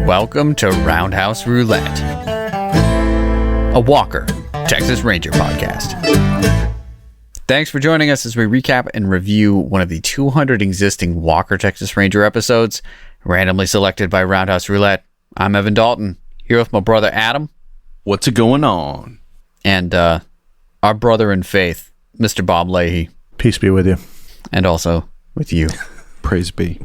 Welcome to Roundhouse Roulette, a Walker, Texas Ranger podcast. Thanks for joining us as we recap and review one of the 200 existing Walker, Texas Ranger episodes, randomly selected by Roundhouse Roulette. I'm Evan Dalton, here with my brother Adam. What's a going on? And our brother in faith, Mr. Bob Leahy. Peace be with you. And also with you. Praise be.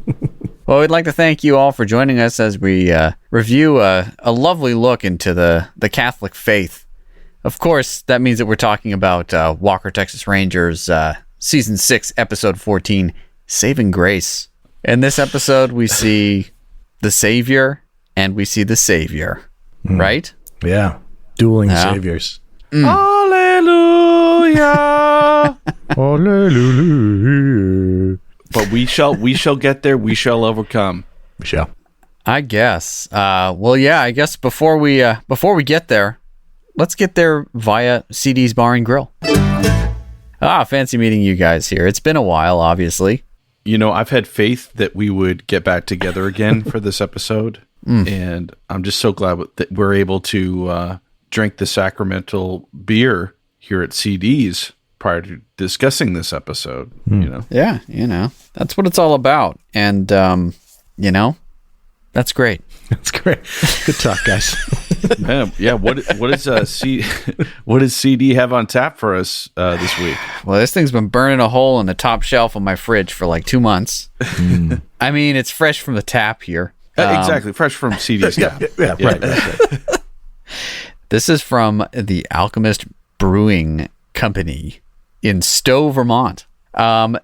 Well, we'd like to thank you all for joining us as we review a lovely look into the Catholic faith. Of course, that means that we're talking about Walker, Texas Rangers, Season 6, Episode 14, Saving Grace. In this episode, we see the Savior and we see the Savior, right? Yeah. Dueling saviors. Hallelujah. Hallelujah. But we shall get there. We shall overcome. We shall. I guess. Well, yeah, I guess before we get there, let's get there via CD's Bar and Grill. Fancy meeting you guys here. It's been a while, obviously. You know, I've had faith that we would get back together again for this episode. And I'm just so glad that we're able to drink the sacramental beer here at CD's prior to discussing this episode, you know? Yeah, that's what it's all about. And, that's great. That's great. Good talk, guys. Yeah. What does CD have on tap for us this week? Well, this thing's been burning a hole in the top shelf of my fridge for like 2 months. I mean, it's fresh from the tap here. Exactly. Fresh from CD's tap. Yeah, right. This is from the Alchemist Brewing Company in Stowe, Vermont.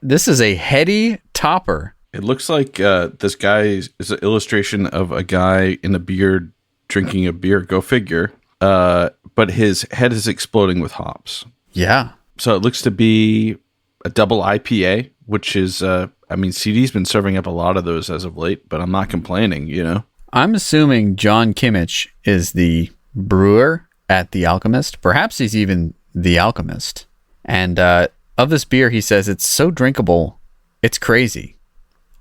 This is a heady topper. It looks like this guy is an illustration of a guy in a beard drinking a beer. Go figure. But his head is exploding with hops. Yeah. So it looks to be a double IPA, which is, CD's been serving up a lot of those as of late, but I'm not complaining, you know? I'm assuming John Kimmich is the brewer at The Alchemist. Perhaps he's even the alchemist. And of this beer, he says it's so drinkable, it's crazy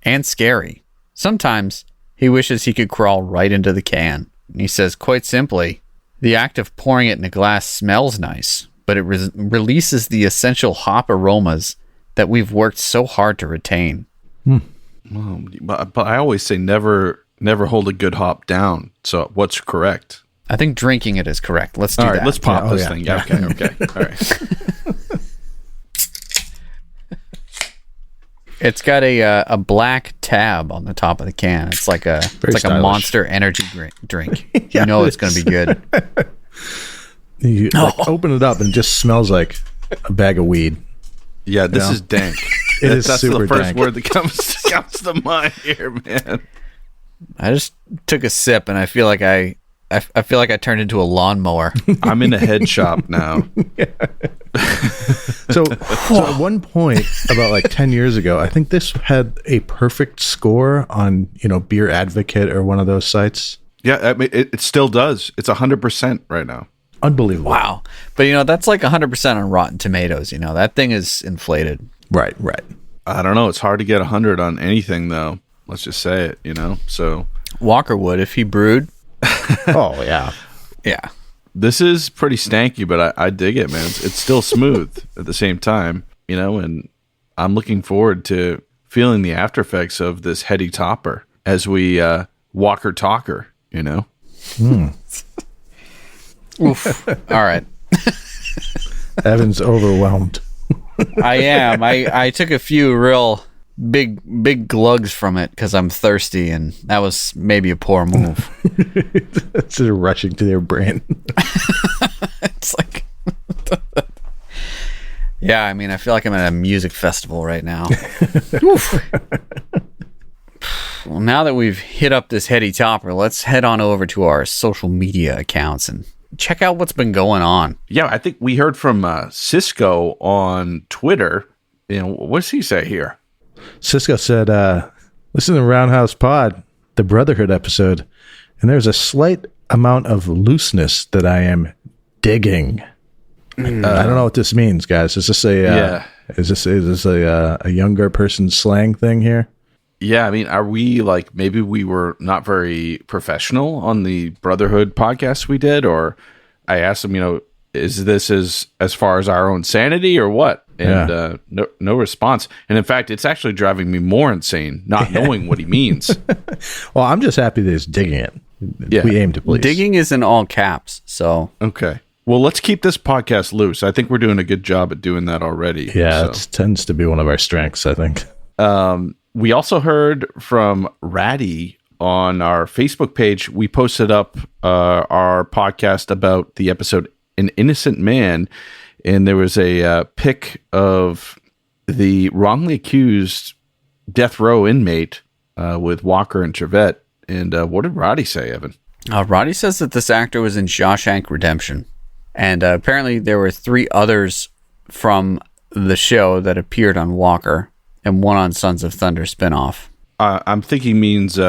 and scary. Sometimes he wishes he could crawl right into the can. And he says, quite simply, the act of pouring it in a glass smells nice, but it releases the essential hop aromas that we've worked so hard to retain. Well, but I always say never hold a good hop down. So what's correct? I think drinking it is correct. Let's do All right, that. let's pop this yeah. thing. Yeah, okay. All right. It's got a black tab on the top of the can. It's like a stylish. Monster energy drink. Yeah, you know it's going to be good. You open it up and it just smells like a bag of weed. Yeah, this is dank. That's the super first dank. word that comes to mind here, man. I just took a sip and I feel like I feel like I turned into a lawnmower. I'm in a head shop now. So at one point, about like 10 years ago, I think this had a perfect score on, Beer Advocate or one of those sites. Yeah, I mean, it still does. It's 100% right now. Unbelievable. Wow. But, that's like 100% on Rotten Tomatoes. That thing is inflated. Right. I don't know. It's hard to get 100 on anything, though. Let's just say it, So Walker would if he brewed. Oh, yeah. Yeah. this is pretty stanky, but I dig it, man. It's still smooth at the same time, and I'm looking forward to feeling the after effects of this heady topper as we walker talker, Oof. All right. Evan's overwhelmed. I am. I took a few real big glugs from it because I'm thirsty, and that was maybe a poor move. It's just rushing to their brain. It's like, yeah. I mean, I feel like I'm at a music festival right now. Oof. Well, now that we've hit up this heady topper, let's head on over to our social media accounts and check out what's been going on. Yeah, I think we heard from Cisco on Twitter. What does he say here? Cisco said, listen to Roundhouse Pod, the Brotherhood episode, and there's a slight amount of looseness that I am digging. I don't know what this means, guys. Is this a is this a younger person's slang thing here? Yeah, I mean, are we like, maybe we were not very professional on the Brotherhood podcast we did, or I asked him, is this as far as our own sanity or what? And no response. And in fact, it's actually driving me more insane not knowing what he means. Well, I'm just happy that he's digging it. Yeah. We aim to please. Digging is in all caps, so. Okay. Well, let's keep this podcast loose. I think we're doing a good job at doing that already. Yeah, it tends to be one of our strengths, I think. We also heard from Ratty on our Facebook page. We posted up our podcast about the episode An Innocent Man, and there was a pic of the wrongly accused death row inmate with Walker and Trevette. And what did Roddy say, Evan? Roddy says that this actor was in Shawshank Redemption. And apparently there were 3 others from the show that appeared on Walker and one on Sons of Thunder spinoff. I'm thinking means 3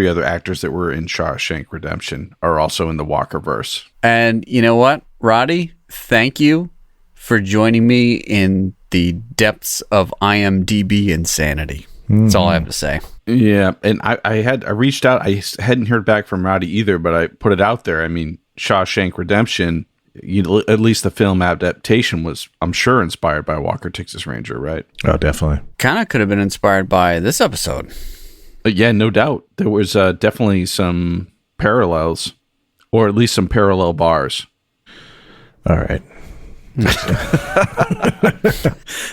other actors that were in Shawshank Redemption are also in the Walker-verse. And you know what, Roddy? Thank you for joining me in the depths of IMDb insanity. That's all I have to say. Yeah, and I reached out. I hadn't heard back from Roddy either, but I put it out there. I mean, Shawshank Redemption, at least the film adaptation was, I'm sure, inspired by Walker, Texas Ranger, right? Oh, definitely. Kind of could have been inspired by this episode. Yeah, no doubt. There was definitely some parallels, or at least some parallel bars. All right.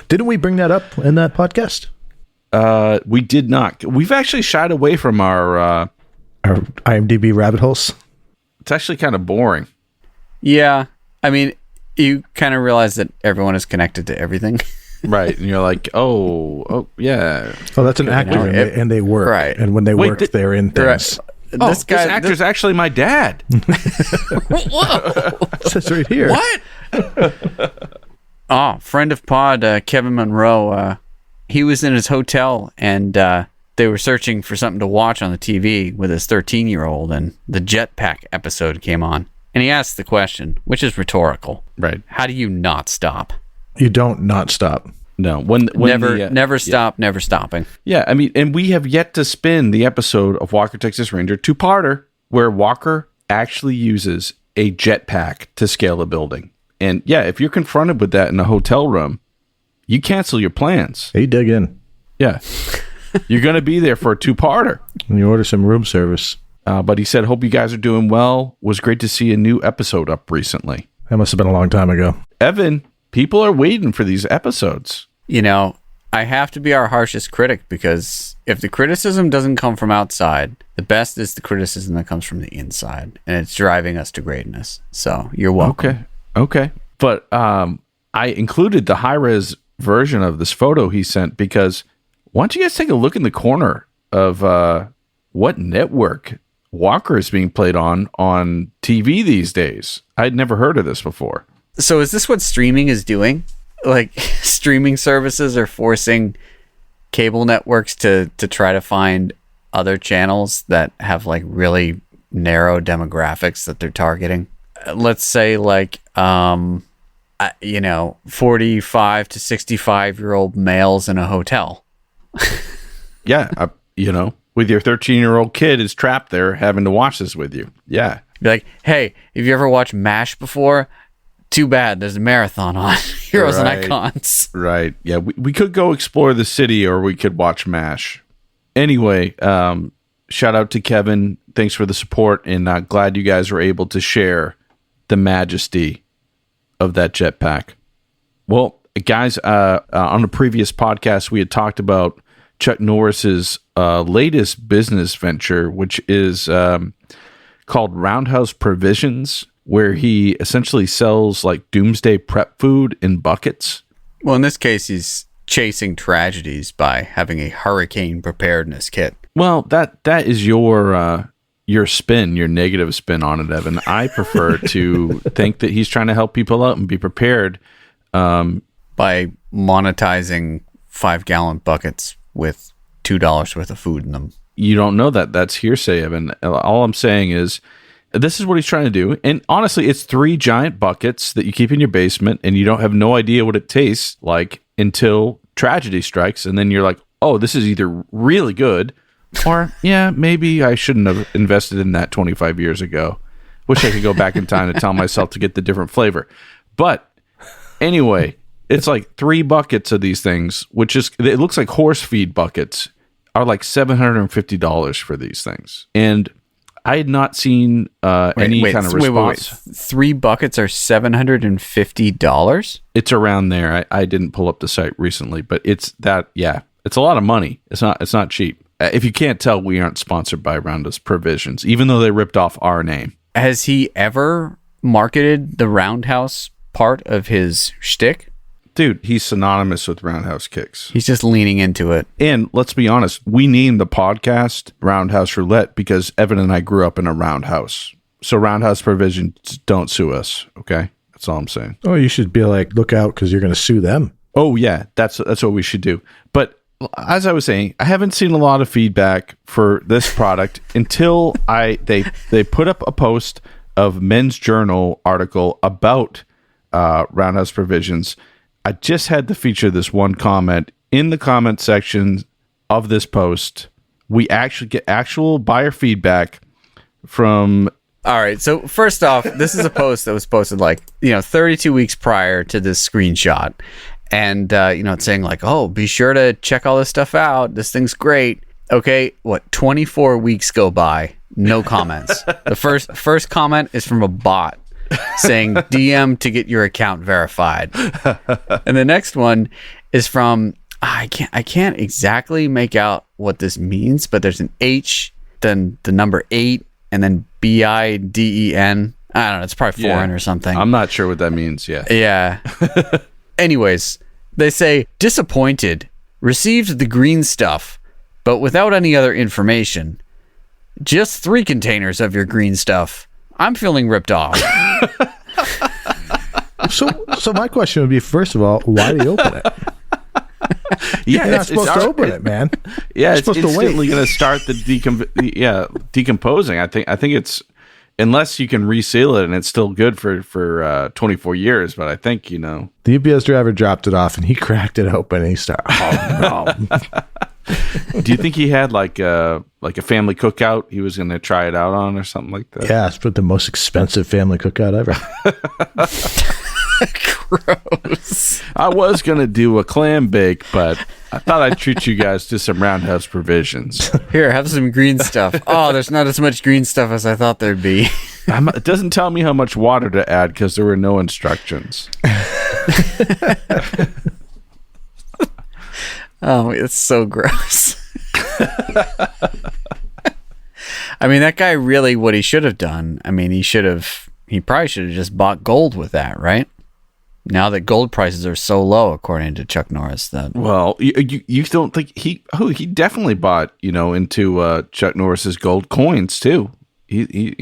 Didn't we bring that up in that podcast? We did not. We've actually shied away from our IMDb rabbit holes. It's actually kind of boring. Yeah. I mean, you kind of realize that everyone is connected to everything. Right. And you're like, oh, yeah. Oh, that's an actor, and they work. Right. And when they work, they're in things. Right. This actor's actually my dad. Whoa. That's right here. What? Friend of pod, Kevin Monroe, he was in his hotel and they were searching for something to watch on the TV with his 13-year-old, and the Jetpack episode came on. And he asked the question, which is rhetorical. Right. How do you not stop? You don't not stop. No. Never stop, never stopping. Yeah, I mean, and we have yet to spin the episode of Walker, Texas Ranger, 2-parter, where Walker actually uses a jetpack to scale a building. And yeah, if you're confronted with that in a hotel room, you cancel your plans. Hey, dig in. Yeah. You're going to be there for a 2-parter. And you order some room service. But he said, hope you guys are doing well. Was great to see a new episode up recently. That must have been a long time ago. Evan, people are waiting for these episodes. I have to be our harshest critic, because if the criticism doesn't come from outside, the best is the criticism that comes from the inside. And it's driving us to greatness. So you're welcome. Okay. But I included the high-res version of this photo he sent because why don't you guys take a look in the corner of what network Walker is being played on TV these days. I'd never heard of this before. So is this what streaming is doing? Like, streaming services are forcing cable networks to try to find other channels that have like really narrow demographics that they're targeting. Let's say 45 to 65-year-old males in a hotel. Yeah, with your 13-year-old kid is trapped there having to watch this with you. Yeah. Be like, hey, have you ever watched MASH before? Too bad, there's a marathon on. Heroes and Icons. Right. Yeah, we could go explore the city, or we could watch MASH. Anyway, shout out to Kevin. Thanks for the support, and glad you guys were able to share the majesty of that jetpack. Well, guys, on a previous podcast, we had talked about Chuck Norris's latest business venture, which is called Roundhouse Provisions, where he essentially sells like doomsday prep food in buckets. Well, in this case, he's chasing tragedies by having a hurricane preparedness kit. Well, that is your spin, your negative spin on it, Evan. I prefer to think that he's trying to help people out and be prepared. By monetizing 5-gallon buckets with $2 worth of food in them. You don't know that. That's hearsay, Evan. All I'm saying is this is what he's trying to do. And honestly, it's 3 giant buckets that you keep in your basement, and you don't have no idea what it tastes like until tragedy strikes. And then you're like, oh, this is either really good or, yeah, maybe I shouldn't have invested in that 25 years ago. Wish I could go back in time to tell myself to get the different flavor. But anyway, it's like 3 buckets of these things, which is, it looks like horse feed buckets, are like $750 for these things. And I had not seen any kind of response. Wait. 3 buckets are $750? It's around there. I didn't pull up the site recently, but it's that, yeah. It's a lot of money. It's not cheap. If you can't tell, we aren't sponsored by Roundhouse Provisions, even though they ripped off our name. Has he ever marketed the Roundhouse part of his shtick? Dude, he's synonymous with Roundhouse Kicks. He's just leaning into it. And let's be honest, we named the podcast Roundhouse Roulette because Evan and I grew up in a roundhouse. So Roundhouse Provisions, don't sue us, okay? That's all I'm saying. Oh, you should be like, look out, because you're going to sue them. Oh, yeah, that's what we should do. But as I was saying, I haven't seen a lot of feedback for this product until they put up a post of Men's Journal article about Roundhouse Provisions. I just had to feature this one comment in the comment section of this post. We actually get actual buyer feedback from. All right. So first off, this is a post that was posted 32 weeks prior to this screenshot. And, it's saying like, oh, be sure to check all this stuff out. This thing's great. Okay. 24 weeks go by. No comments. The first comment is from a bot saying DM to get your account verified. And the next one is from, I can't exactly make out what this means, but there's an H, then the number 8, and then BIDEN. I don't know. It's probably foreign or something. I'm not sure what that means. Yeah. Yeah. Anyways, they say, disappointed, received the green stuff, but without any other information. Just 3 containers of your green stuff. I'm feeling ripped off. So my question would be, first of all, why do you open it? Yeah, you're not supposed to open it, man. Yeah, you're it's supposed to wait. instantly going to start the decomposing. I think it's, unless you can reseal it and it's still good for 24 years. But I think the UPS driver dropped it off and he cracked it open and he started. Oh no. Do you think he had like a family cookout he was going to try it out on or something like that? Yeah, it's the most expensive family cookout ever. Gross. I was going to do a clam bake, but I thought I'd treat you guys to some Roundhouse Provisions. Here, have some green stuff. Oh, there's not as much green stuff as I thought there'd be. It doesn't tell me how much water to add because there were no instructions. Oh, it's so gross. I mean, that guy really, what he should have done, he probably should have just bought gold with that, right? Now that gold prices are so low, according to Chuck Norris. Well, you don't think he definitely bought, into Chuck Norris's gold coins too. He.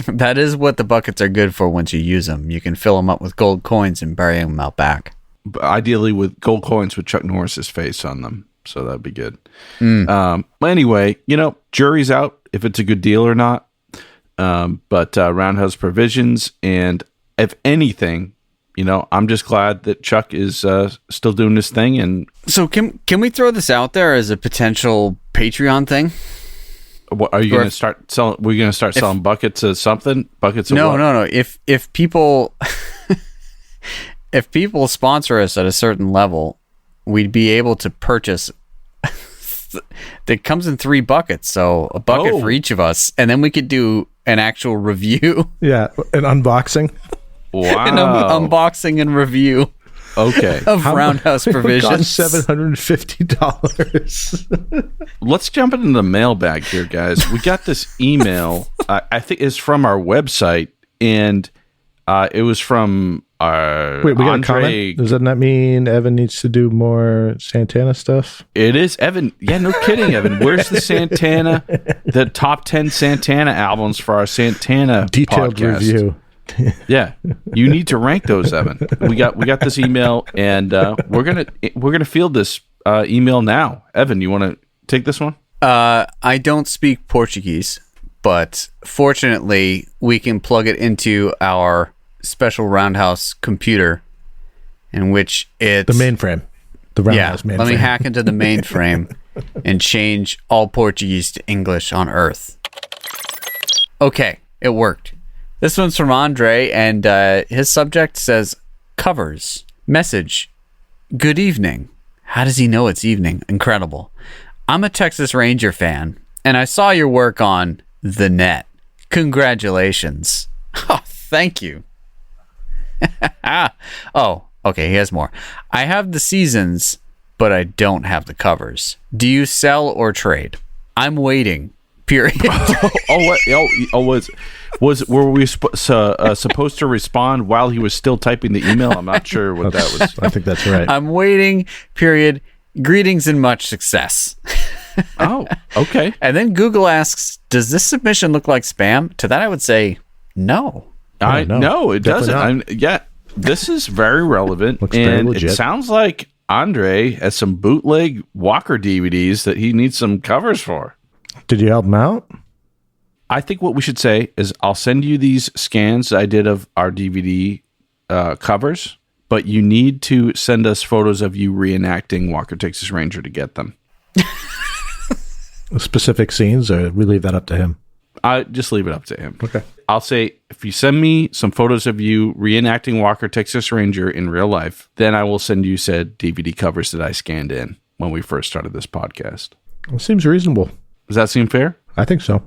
That is what the buckets are good for once you use them. You can fill them up with gold coins and bury them out back. Ideally with gold coins with Chuck Norris's face on them. So that'd be good. Anyway, jury's out if it's a good deal or not. But Roundhouse Provisions, and if anything, I'm just glad that Chuck is still doing this thing. And so can we throw this out there as a potential Patreon thing? What, are you going to start selling? We're going to start selling buckets of something? Buckets of what? No. If people if people sponsor us at a certain level, we'd be able to purchase. That comes in 3 buckets, so a bucket for each of us, and then we could do an actual review. Yeah, an unboxing. Wow, an unboxing and review. Okay, of Roundhouse Provisions. $750. Let's jump into the mailbag here, guys. We got this email. I think it's from our website, and it was from Wait, we got a comment? Does that not mean Evan needs to do more Santana stuff? It is Evan. Yeah, no kidding, Evan. Where's the Santana? The top 10 Santana albums for our Santana detailed podcast. Review. Yeah, you need to rank those, Evan. We got this email, and we're gonna field this email now. Evan, you want to take this one? I don't speak Portuguese, but fortunately, we can plug it into our special Roundhouse computer, in which it's the mainframe. The Yeah, roundhouse mainframe. let me hack into the mainframe and change all Portuguese to English on Earth. Okay, it worked. This one's from Andre, and his subject says, covers. Message, good evening. How does he know it's evening? Incredible. I'm a Texas Ranger fan, and I saw your work on the net. Congratulations. Oh, thank you. Oh, okay, he has more. I have the seasons, but I don't have the covers. Do you sell or trade? I'm waiting. Period. Were we supposed to respond while he was still typing the email? I'm not sure what that was. I think that's right. I'm waiting. Period. Greetings and much success. Oh, okay. And then Google asks, does this submission look like spam? To that I would say no. No, it Definitely doesn't. This is very relevant. Looks very and legit. It sounds like Andre has some bootleg Walker DVDs that he needs some covers for. Did you help him out? I think what we should say is I'll send you these scans I did of our DVD covers, but you need to send us photos of you reenacting Walker, Texas Ranger to get them. Specific scenes, or we leave that up to him? I just leave it up to him. Okay. I'll say, if you send me some photos of you reenacting Walker, Texas Ranger in real life, then I will send you said DVD covers that I scanned in when we first started this podcast. It seems reasonable. Does that seem fair? I think so.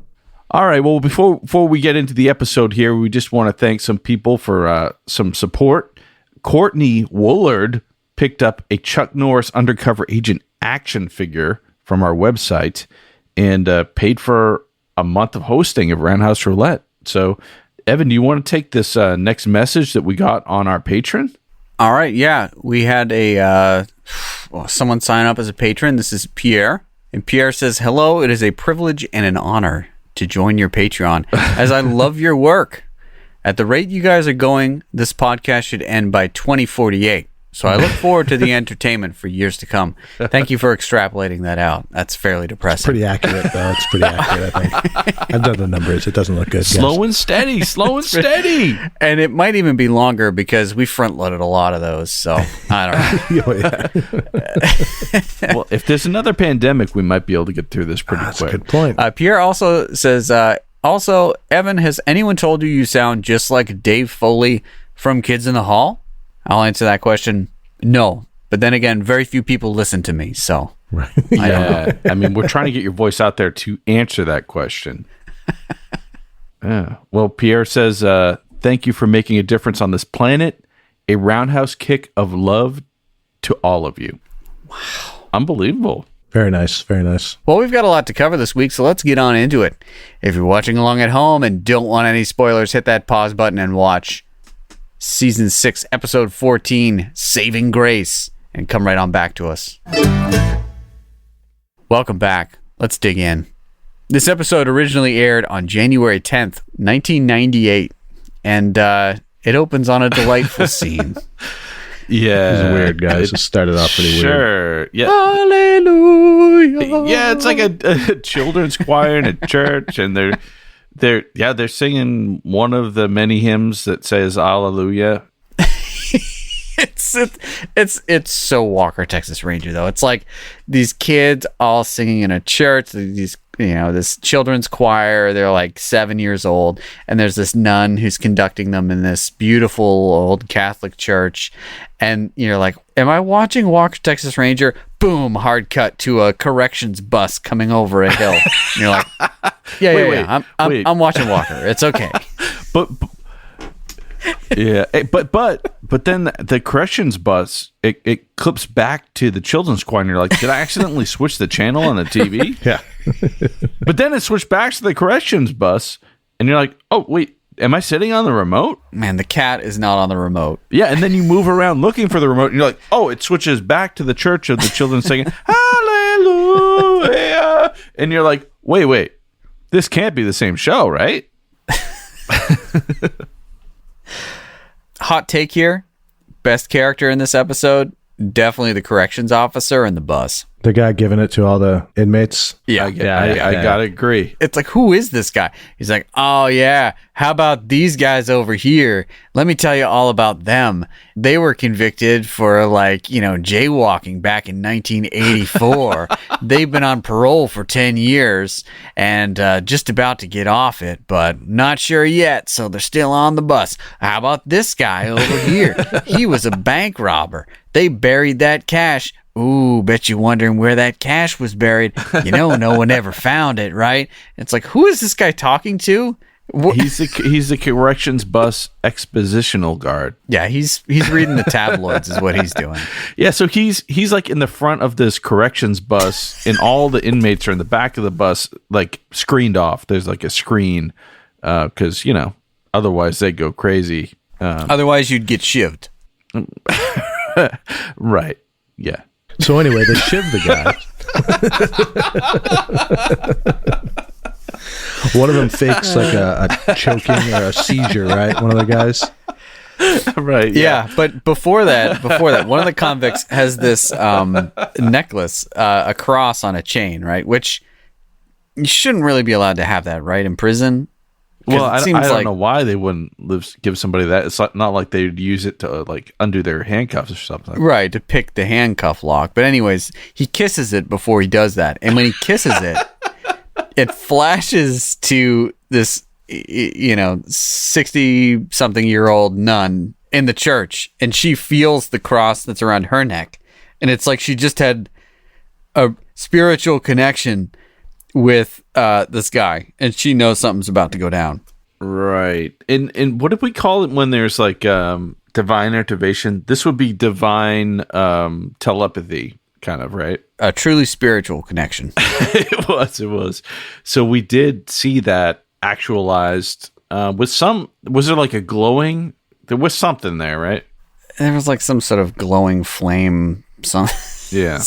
All right. Well, before we get into the episode here, we just want to thank some people for some support. Courtney Woolard picked up a Chuck Norris undercover agent action figure from our website and paid for a month of hosting of Roundhouse Roulette. So, Evan, do you want to take this next message that we got on our Patreon? All right. Yeah. We had someone sign up as a patron. This is Pierre. And Pierre says, hello, it is a privilege and an honor to join your Patreon as I love your work. At the rate you guys are going, this podcast should end by 2048. So I look forward to the entertainment for years to come. Thank you for extrapolating that out. That's fairly depressing. It's pretty accurate, though. It's pretty accurate, I think. I've done the numbers. It doesn't look good. Slow and steady. Steady. And it might even be longer because we front-loaded a lot of those. So I don't know. Oh, yeah. Well, if there's another pandemic, we might be able to get through this pretty That's quick. a good point. Pierre also says, also, Evan, has anyone told you sound just like Dave Foley from Kids in the Hall? I'll answer that question. No. But then again, very few people listen to me, so Right. I don't know. I mean, we're trying to get your voice out there to answer that question. Yeah. Well, Pierre says, thank you for making a difference on this planet. A roundhouse kick of love to all of you. Wow. Unbelievable. Very nice. Very nice. Well, we've got a lot to cover this week, so let's get on into it. If you're watching along at home and don't want any spoilers, hit that pause button and watch Season 6, Episode 14, Saving Grace, and come right on back to us. Welcome back. Let's dig in. This episode originally aired on January 10th, 1998, and it opens on a delightful scene. Yeah. It was weird, guys. It started off pretty weird. Sure. Yeah. Hallelujah. Yeah, it's like a children's choir in a church, and they're singing one of the many hymns that says Hallelujah. It's so Walker, Texas Ranger, though. It's like these kids all singing in a church. These, this children's choir. They're like 7 years old, and there's this nun who's conducting them in this beautiful old Catholic church. And you're like, am I watching Walker, Texas Ranger? Boom, hard cut to a corrections bus coming over a hill. And you're like, yeah. I'm watching Walker. It's okay. But yeah, but then the corrections bus it clips back to the children's choir, and you're like, did I accidentally switch the channel on the TV? Yeah. But then it switched back to the corrections bus, and you're like, oh wait, am I sitting on the remote? Man, the cat is not on the remote. Yeah, and then you move around looking for the remote, and you're like, oh, it switches back to the church of the children singing Hallelujah, and you're like, wait, this can't be the same show, right? Hot take here. Best character in this episode, definitely the corrections officer and the bus. The guy giving it to all the inmates. Yeah. I gotta agree. It's like, who is this guy? He's like, oh, yeah. How about these guys over here? Let me tell you all about them. They were convicted for, jaywalking back in 1984. They've been on parole for 10 years and just about to get off it, but not sure yet, so they're still on the bus. How about this guy over here? He was a bank robber. They buried that cash. Ooh, bet you're wondering where that cash was buried. No one ever found it, right? It's like, who is this guy talking to? He's the corrections bus expositional guard. Yeah, he's reading the tabloids is what he's doing. Yeah, so he's like in the front of this corrections bus, and all the inmates are in the back of the bus, like screened off. There's like a screen, because otherwise they go crazy. Otherwise, you'd get shivved. Right. Yeah. So anyway, they shiv the guy. One of them fakes like a choking or a seizure, right? One of the guys. Right. Yeah, but before that, one of the convicts has this necklace, a cross on a chain, right? Which you shouldn't really be allowed to have that, right? In prison. Well, I don't know why they wouldn't give somebody that. It's not like they'd use it to undo their handcuffs or something. Right, to pick the handcuff lock. But anyways, he kisses it before he does that. And when he kisses it, it flashes to this, 60-something-year-old nun in the church. And she feels the cross that's around her neck. And it's like she just had a spiritual connection with this guy, and she knows something's about to go down. Right. And what do we call it when there's like divine activation? This would be divine telepathy, kind of, right? A truly spiritual connection. It was. So we did see that actualized with some. Was there like a glowing? There was something there, right? There was like some sort of glowing flame, something. Yeah.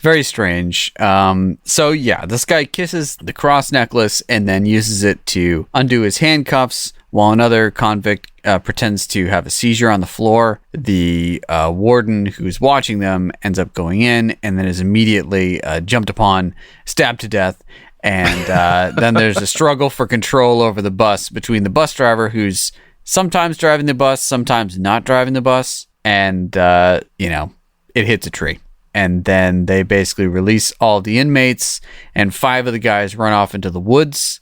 Very strange. So yeah, this guy kisses the cross necklace and then uses it to undo his handcuffs while another convict pretends to have a seizure on the floor. The warden who's watching them ends up going in and then is immediately jumped upon, stabbed to death. And then there's a struggle for control over the bus between the bus driver who's sometimes driving the bus, sometimes not driving the bus. And, it hits a tree. And then they basically release all the inmates, and 5 of the guys run off into the woods.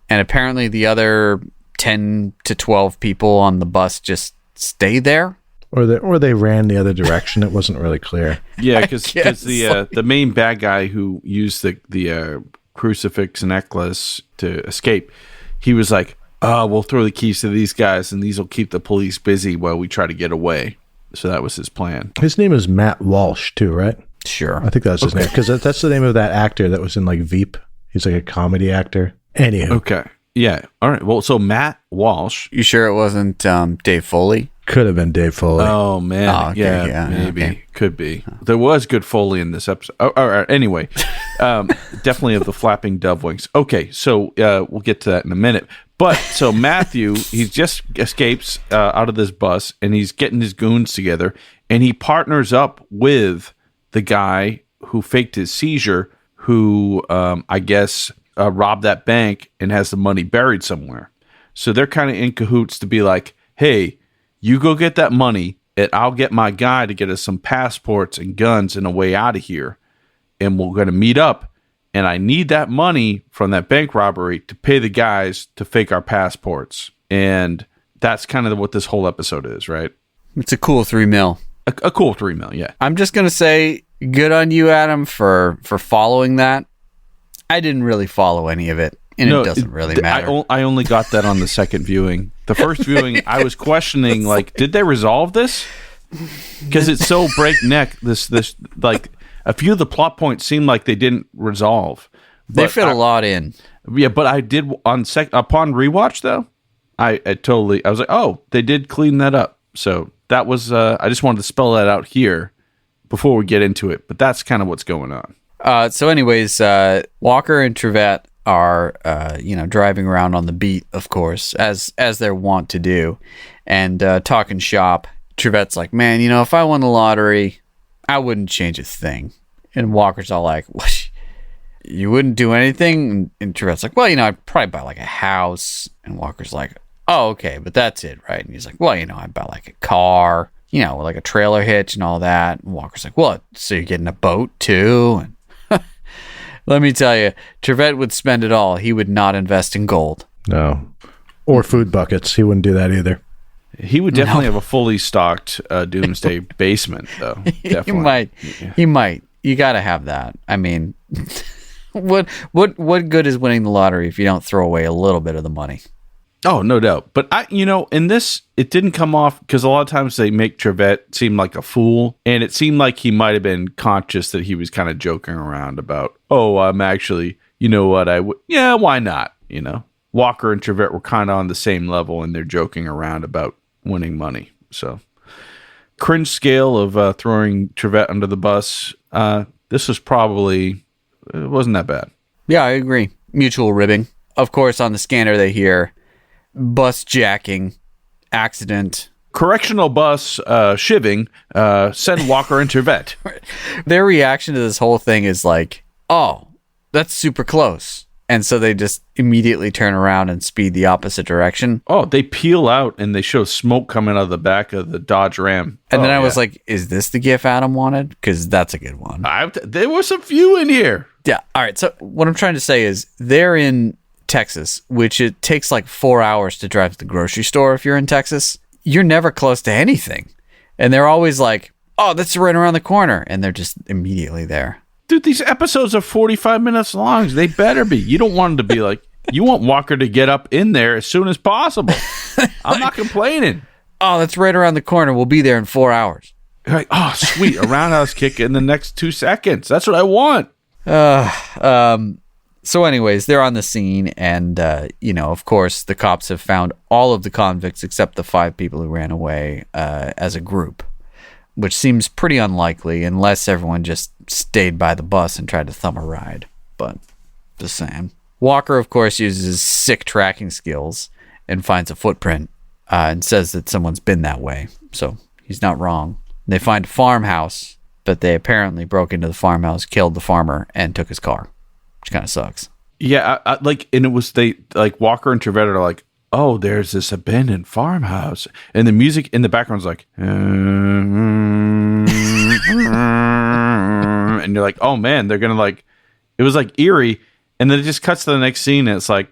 And apparently the other 10 to 12 people on the bus just stay there. Or they ran the other direction. It wasn't really clear. Yeah, because the main bad guy who used the crucifix necklace to escape, he was like, we'll throw the keys to these guys, and these will keep the police busy while we try to get away. So that was his plan. His name is Matt Walsh, too, right? Sure. I think that's his name. Because that's the name of that actor that was in, like, Veep. He's like a comedy actor. Anywho. Okay. Yeah. All right. Well, so Matt Walsh. You sure it wasn't Dave Foley? Could have been Dave Foley. Oh, man. Oh, okay, yeah, maybe. Okay. Could be. There was good Foley in this episode. Oh, all right. Anyway, definitely of the flapping dove wings. Okay. So we'll get to that in a minute. But so Matthew, he just escapes out of this bus, and he's getting his goons together, and he partners up with the guy who faked his seizure, who I guess robbed that bank and has the money buried somewhere. So they're kind of in cahoots to be like, hey, you go get that money, and I'll get my guy to get us some passports and guns and a way out of here, and we're going to meet up. And I need that money from that bank robbery to pay the guys to fake our passports. And that's kind of what this whole episode is, right? It's a cool $3 million. A cool $3 million, yeah. I'm just going to say good on you, Adam, for following that. I didn't really follow any of it, and it doesn't really matter. I only got that on the second viewing. The first viewing, I was questioning, like, did they resolve this? Because it's so breakneck, this like... A few of the plot points seemed like they didn't resolve. They fit a lot in. Yeah, but I did upon rewatch though. I was like, oh, they did clean that up. So that was I just wanted to spell that out here before we get into it. But that's kind of what's going on. So, anyways, Walker and Trevette are driving around on the beat, of course, as they're wont to do, and talking shop. Trevette's like, man, if I won the lottery, I wouldn't change a thing. And Walker's all like, what? You wouldn't do anything? And Trivette's like, well, I'd probably buy like a house. And Walker's like, oh, okay, but that's it, right? And he's like, well, I'd buy like a car, like a trailer hitch and all that. And Walker's like, what? So you're getting a boat too? And let me tell you, Trivette would spend it all. He would not invest in gold. No. Or food buckets. He wouldn't do that either. He would definitely have a fully stocked doomsday basement, though. Definitely. He might. You got to have that. I mean, what good is winning the lottery if you don't throw away a little bit of the money? Oh, no doubt. But in this, it didn't come off because a lot of times they make Trivette seem like a fool, and it seemed like he might have been conscious that he was kind of joking around about, oh, I'm actually, you know what, yeah, why not? Walker and Trivette were kind of on the same level, and they're joking around about winning money. So, cringe scale of throwing Trivette under the bus. This was probably, it wasn't that bad. Yeah, I agree. Mutual ribbing. Of course, on the scanner they hear bus jacking, accident. Correctional bus shivving, send Walker and Trivette. Their reaction to this whole thing is like, oh, that's super close. And so they just immediately turn around and speed the opposite direction. Oh, they peel out and they show smoke coming out of the back of the Dodge Ram. And then I was like, is this the gif Adam wanted? Because that's a good one. There was a few in here. Yeah. All right. So what I'm trying to say is they're in Texas, which it takes like 4 hours to drive to the grocery store. If you're in Texas, you're never close to anything. And they're always like, oh, that's right around the corner. And they're just immediately there. Dude, these episodes are 45 minutes long. They better be. You don't want them to be like, you want Walker to get up in there as soon as possible. I'm not complaining. Oh, that's right around the corner. We'll be there in 4 hours. You're like, oh, sweet. A roundhouse kick in the next 2 seconds. That's what I want. So anyways, they're on the scene. And, of course, the cops have found all of the convicts except the 5 people who ran away as a group, which seems pretty unlikely unless everyone just stayed by the bus and tried to thumb a ride. But just saying. Walker, of course, uses his sick tracking skills and finds a footprint and says that someone's been that way. So he's not wrong. They find a farmhouse, but they apparently broke into the farmhouse, killed the farmer, and took his car, which kind of sucks. Yeah, and it was Walker and Trivette are like, oh, there's this abandoned farmhouse. And the music in the background's like, and you're like, oh man, they're going to it was like eerie. And then it just cuts to the next scene and it's like,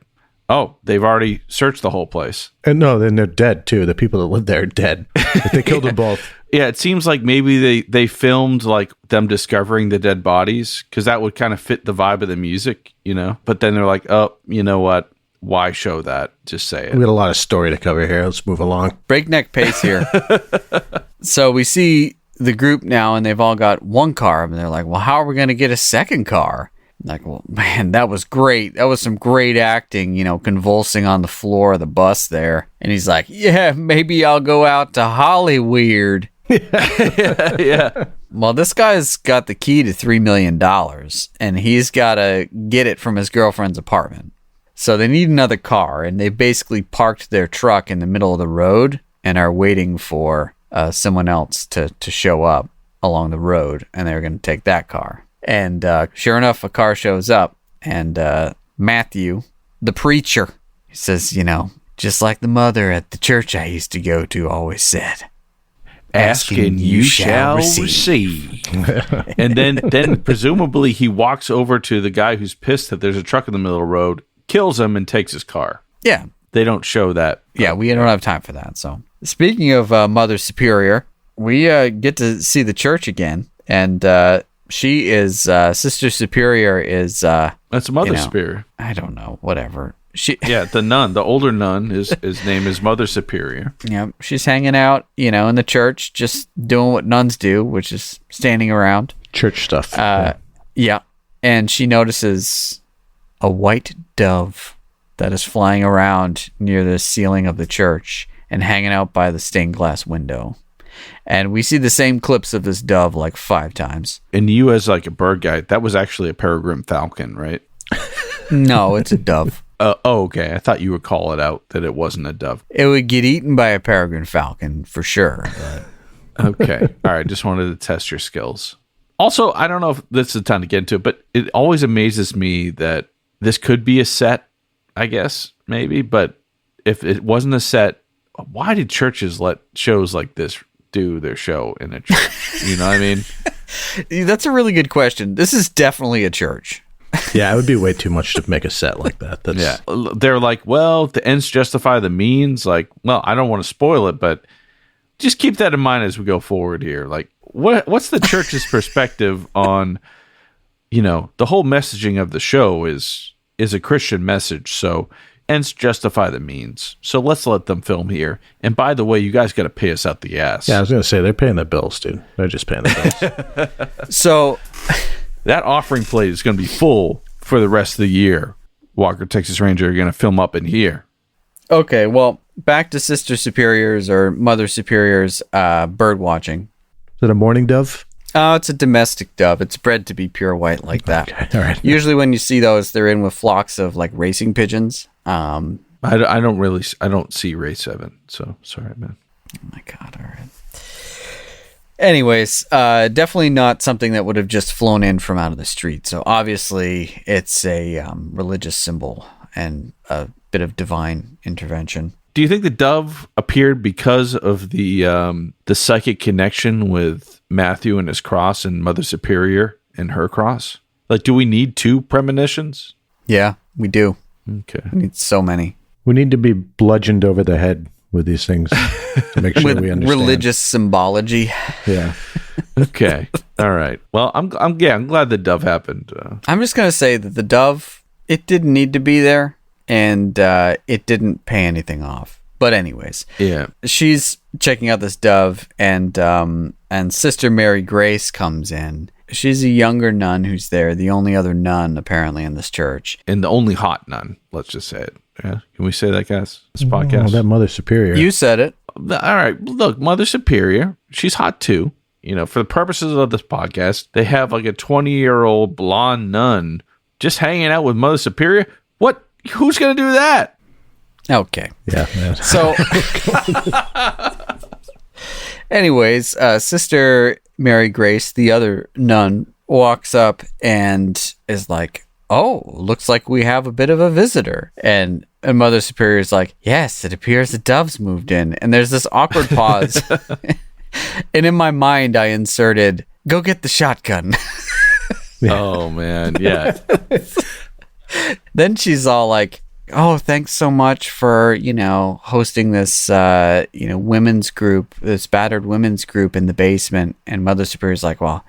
oh, they've already searched the whole place. And no, then they're dead too. The people that lived there are dead. They killed them both. Yeah, it seems like maybe they filmed them discovering the dead bodies because that would kind of fit the vibe of the music, But then they're like, oh, you know what? Why show that? Just say it. We got a lot of story to cover here. Let's move along. Breakneck pace here. So we see the group now, and they've all got one car, and they're like, well, how are we going to get a second car? I'm like, well, man, that was great. That was some great acting, convulsing on the floor of the bus there. And he's like, yeah, maybe I'll go out to Hollyweird. Yeah. Well, this guy's got the key to $3 million, and he's got to get it from his girlfriend's apartment. So they need another car, and they basically parked their truck in the middle of the road and are waiting for someone else to show up along the road, and they're going to take that car. And sure enough, a car shows up, and Matthew, the preacher, he says, just like the mother at the church I used to go to always said, asking you shall receive. And then presumably he walks over to the guy who's pissed that there's a truck in the middle of the road, kills him, and takes his car. Yeah. They don't show that. Yeah, we don't have time for that. So speaking of Mother Superior, we get to see the church again, and she is Sister Superior is that's Mother Superior. I don't know, whatever. The nun, the older nun, his name is Mother Superior. Yeah, she's hanging out, in the church, just doing what nuns do, which is standing around. Church stuff. Yeah, and she notices a white dove that is flying around near the ceiling of the church and hanging out by the stained glass window. And we see the same clips of this dove 5 times. And you as a bird guy, that was actually a peregrine falcon, right? No, it's a dove. Okay. I thought you would call it out that it wasn't a dove. It would get eaten by a peregrine falcon for sure. But Okay. All right. Just wanted to test your skills. Also, I don't know if this is the time to get into it, but it always amazes me that this could be a set, I guess, maybe. But if it wasn't a set, why did churches let shows like this do their show in a church? You know what I mean? That's a really good question. This is definitely a church. Yeah, it would be way too much to make a set like that. Yeah. They're like, well, the ends justify the means. Like, well, I don't want to spoil it, but just keep that in mind as we go forward here. Like, what's the church's perspective on, the whole messaging of the show is a Christian message. So ends justify the means. So let's let them film here. And by the way, you guys got to pay us out the ass. Yeah, I was going to say, they're paying the bills, dude. They're just paying the bills. So that offering plate is going to be full for the rest of the year. Walker, Texas Ranger are going to film up in here. Okay, well, back to Sister Superior's or Mother Superior's bird watching. Is it a mourning dove? Oh, it's a domestic dove. It's bred to be pure white like that. Okay, all right. Usually when you see those, they're in with flocks of like racing pigeons. I don't see Ray 7, so sorry, man. Oh my God, all right. Anyways, definitely not something that would have just flown in from out of the street. So obviously it's a religious symbol and a bit of divine intervention. Do you think the dove appeared because of the psychic connection with Matthew and his cross and Mother Superior and her cross? Like, do we need 2 premonitions? Yeah, we do. Okay. We need so many. We need to be bludgeoned over the head with these things to make sure With we understand. religious symbology. Yeah. Okay. All right. Well, I'm glad the dove happened. I'm just going to say that the dove, it didn't need to be there, and it didn't pay anything off. But anyways, Yeah. she's checking out this dove, and Sister Mary Grace comes in. She's a younger nun who's there, the only other nun apparently in this church. And the only hot nun, let's just say it. Yeah. Can we say that, guys? This podcast? Oh, that Mother Superior. You said it. All right. Look, Mother Superior, she's hot too. For the purposes of this podcast, they have like a 20-year-old blonde nun just hanging out with Mother Superior. What? Who's going to do that? Okay. Yeah, man. So, anyways, Sister Mary Grace, the other nun, walks up and is like, "Oh, looks like we have a bit of a visitor." And Mother Superior is like, "Yes, it appears the dove's moved in." And there's this awkward pause. And in my mind, I inserted, "Go get the shotgun." Oh, man. Yeah. Then she's all like, "Oh, thanks so much for, hosting this, women's group, this battered women's group in the basement." And Mother Superior's like, "Well,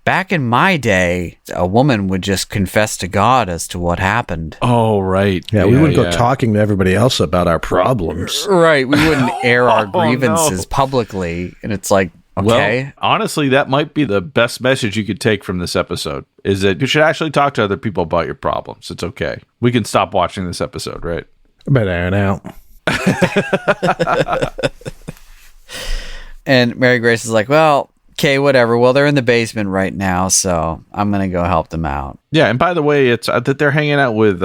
back in my day, a woman would just confess to God as to what happened." Oh, right. Yeah, we wouldn't go talking to everybody else about our problems. Right. We wouldn't air our Oh, grievances no. publicly. And it's like, okay. Well, honestly, that might be the best message you could take from this episode, is that you should actually talk to other people about your problems. It's okay. We can stop watching this episode, right? I better iron out. And Mary Grace is like, "Well, okay, whatever. Well, they're in the basement right now, so I'm going to go help them out." Yeah, and by the way, it's that they're hanging out with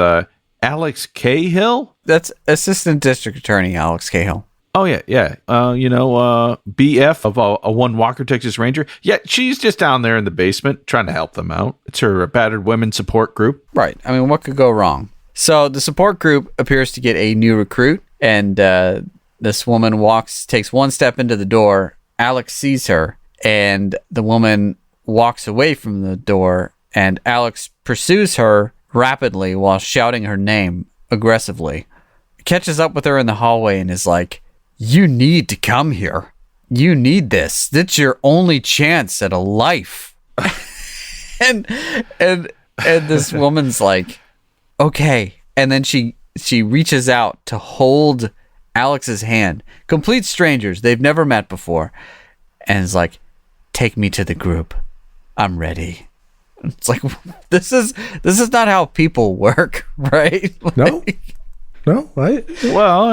Alex Cahill. That's Assistant District Attorney Alex Cahill. Oh, yeah. BF of a one Walker, Texas Ranger. Yeah, she's just down there in the basement trying to help them out. It's her battered women support group. Right. I mean, what could go wrong? So the support group appears to get a new recruit, and this woman takes one step into the door. Alex sees her, and the woman walks away from the door, and Alex pursues her rapidly while shouting her name aggressively. Catches up with her in the hallway and is like, "You need to come here. You need this. That's your only chance at a life." and this woman's like, "Okay." And then she reaches out to hold Alex's hand. Complete strangers. They've never met before. And is like, "Take me to the group. I'm ready." It's like, this is not how people work, right? No? No? Well,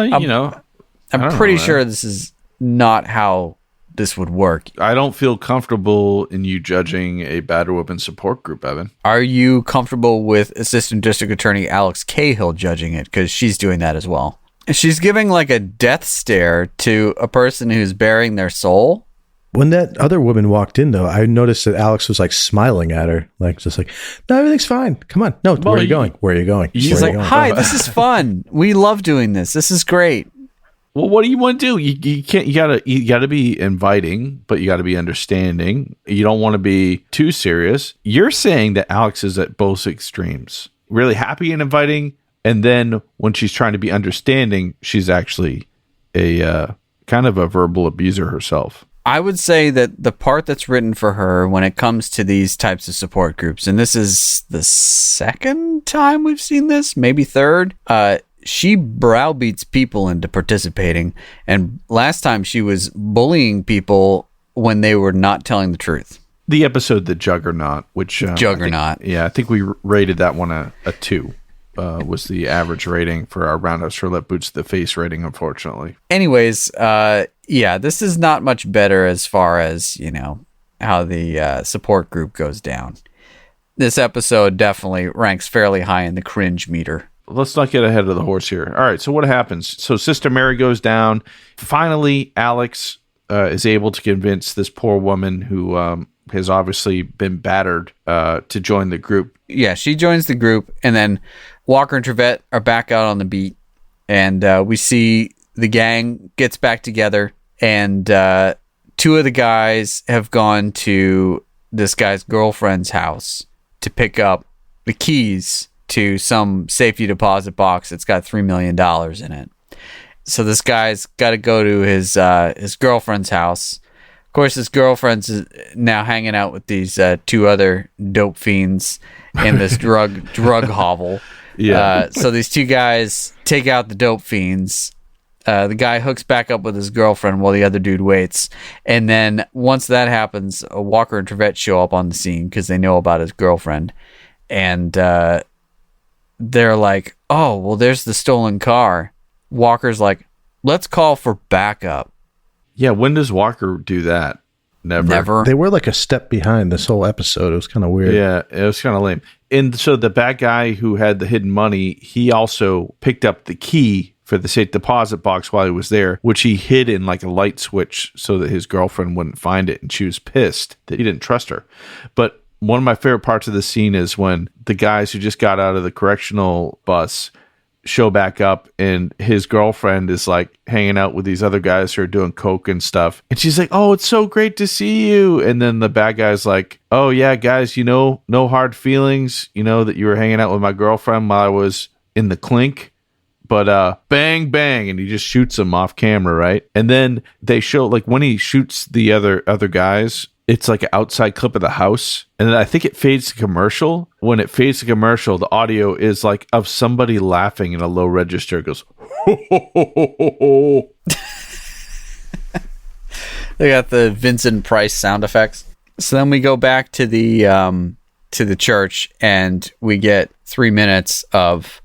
I'm pretty sure this is not how this would work. I don't feel comfortable in you judging a battered women support group, Evan. Are you comfortable with Assistant District Attorney Alex Cahill judging it? Because she's doing that as well. She's giving like a death stare to a person who's bearing their soul. When that other woman walked in, though, I noticed that Alex was like smiling at her, like just like, "No, everything's fine. Come on, no, where are you going? Where are you going?" She's like, "Hi, this is fun. We love doing this. This is great." Well, what do you want to do? You can't. You gotta be inviting, but you gotta be understanding. You don't want to be too serious. You're saying that Alex is at both extremes. Really happy and inviting, and then when she's trying to be understanding, she's actually a kind of a verbal abuser herself. I would say that the part that's written for her when it comes to these types of support groups, and this is the second time we've seen this, maybe third, she browbeats people into participating. And last time she was bullying people when they were not telling the truth. The episode, The Juggernaut, which... Juggernaut. I think we rated that one a 2. Was the average rating for our Roundhouse Roulette Boots to the Face rating, unfortunately. Anyways, this is not much better as far as, how the support group goes down. This episode definitely ranks fairly high in the cringe meter. Let's not get ahead of the horse here. All right, so what happens? So Sister Mary goes down. Finally, Alex is able to convince this poor woman who has obviously been battered to join the group. Yeah, she joins the group, and then Walker and Trevette are back out on the beat, and we see the gang gets back together, and 2 of the guys have gone to this guy's girlfriend's house to pick up the keys to some safety deposit box that's got $3 million in it. So this guy's got to go to his girlfriend's house. Of course, his girlfriend's now hanging out with these 2 other dope fiends in this drug hovel. Yeah. So these 2 guys take out the dope fiends. The guy hooks back up with his girlfriend while the other dude waits. And then once that happens, Walker and Trevette show up on the scene because they know about his girlfriend. And they're like, "Oh, well, there's the stolen car." Walker's like, "Let's call for backup." Yeah, when does Walker do that? Never. They were like a step behind this whole episode. It was kind of weird. Yeah, it was kind of lame. And so the bad guy who had the hidden money, he also picked up the key for the safe deposit box while he was there, which he hid in like a light switch so that his girlfriend wouldn't find it. And she was pissed that he didn't trust her. But one of my favorite parts of the scene is when the guys who just got out of the correctional bus show back up, and his girlfriend is like hanging out with these other guys who are doing coke and stuff, and she's like, "Oh, it's so great to see you." And then the bad guy's like, "Oh yeah, guys, no hard feelings, that you were hanging out with my girlfriend while I was in the clink, but bang bang," and he just shoots him off camera, right? And then they show like when he shoots the other guys, it's like an outside clip of the house. And then I think it fades to commercial. When it fades to commercial, the audio is like of somebody laughing in a low register. It goes, ho, ho, ho, ho, ho, ho. They got the Vincent Price sound effects. So then we go back to the church, and we get 3 minutes of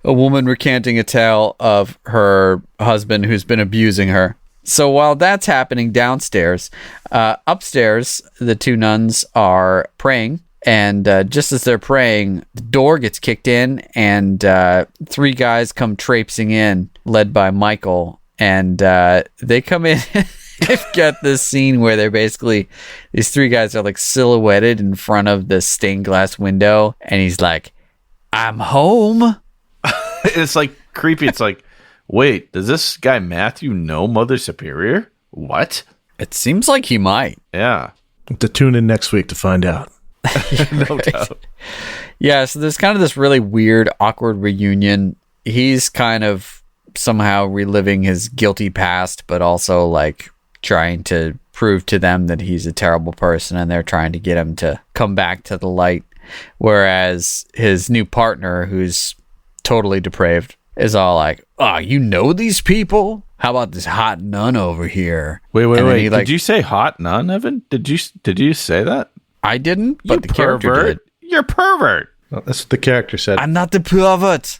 a woman recanting a tale of her husband who's been abusing her. So while that's happening downstairs, upstairs, the 2 nuns are praying. And just as they're praying, the door gets kicked in, and 3 guys come traipsing in, led by Michael. And they come in and get this scene where they're basically, these 3 guys are like silhouetted in front of the stained glass window. And he's like, "I'm home." It's like creepy. It's like, wait, does this guy Matthew know Mother Superior? What? It seems like he might. Yeah. To tune in next week to find out. No doubt. Yeah, so there's kind of this really weird, awkward reunion. He's kind of somehow reliving his guilty past, but also like trying to prove to them that he's a terrible person, and they're trying to get him to come back to the light. Whereas his new partner, who's totally depraved, is all like, "Oh, you know these people? How about this hot nun over here?" Wait. Did you say hot nun, Evan? Did you say that? I didn't, but the character did. You're pervert. Well, that's what the character said. I'm not the pervert.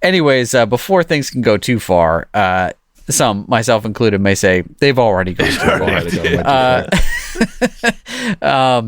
Anyways, before things can go too far, some, myself included, may say they've already gone too far.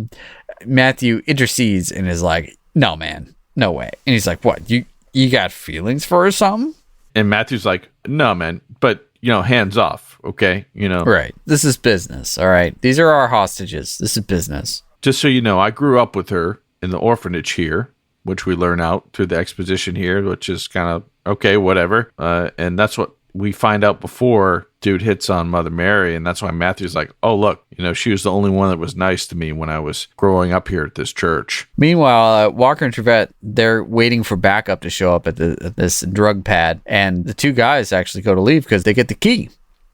Matthew intercedes and is like, "No, man, no way." And he's like, "What? You got feelings for her or something?" And Matthew's like, "No, man, but hands off, okay? Right. This is business, all right? These are our hostages. This is business. Just so you know, I grew up with her in the orphanage here, which we learn out through the exposition here, which is kind of, okay, whatever. And that's what we find out before dude hits on Mother Mary, and that's why Matthew's like, oh, look, she was the only one that was nice to me when I was growing up here at this church. Meanwhile, Walker and Trevette, they're waiting for backup to show up at this drug pad, and the two guys actually go to leave because they get the key.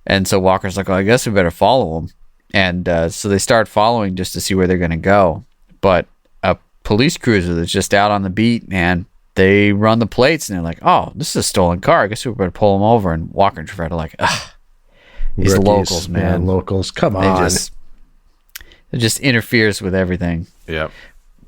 And so Walker's like, well, I guess we better follow them. And so they start following just to see where they're going to go. But a police cruiser that's just out on the beat, and they run the plates, and they're like, oh, this is a stolen car. I guess we better pull them over. And Walker and Trevette are like, ugh. These Rookies, locals, man. Locals, come on. It just interferes with everything. Yeah.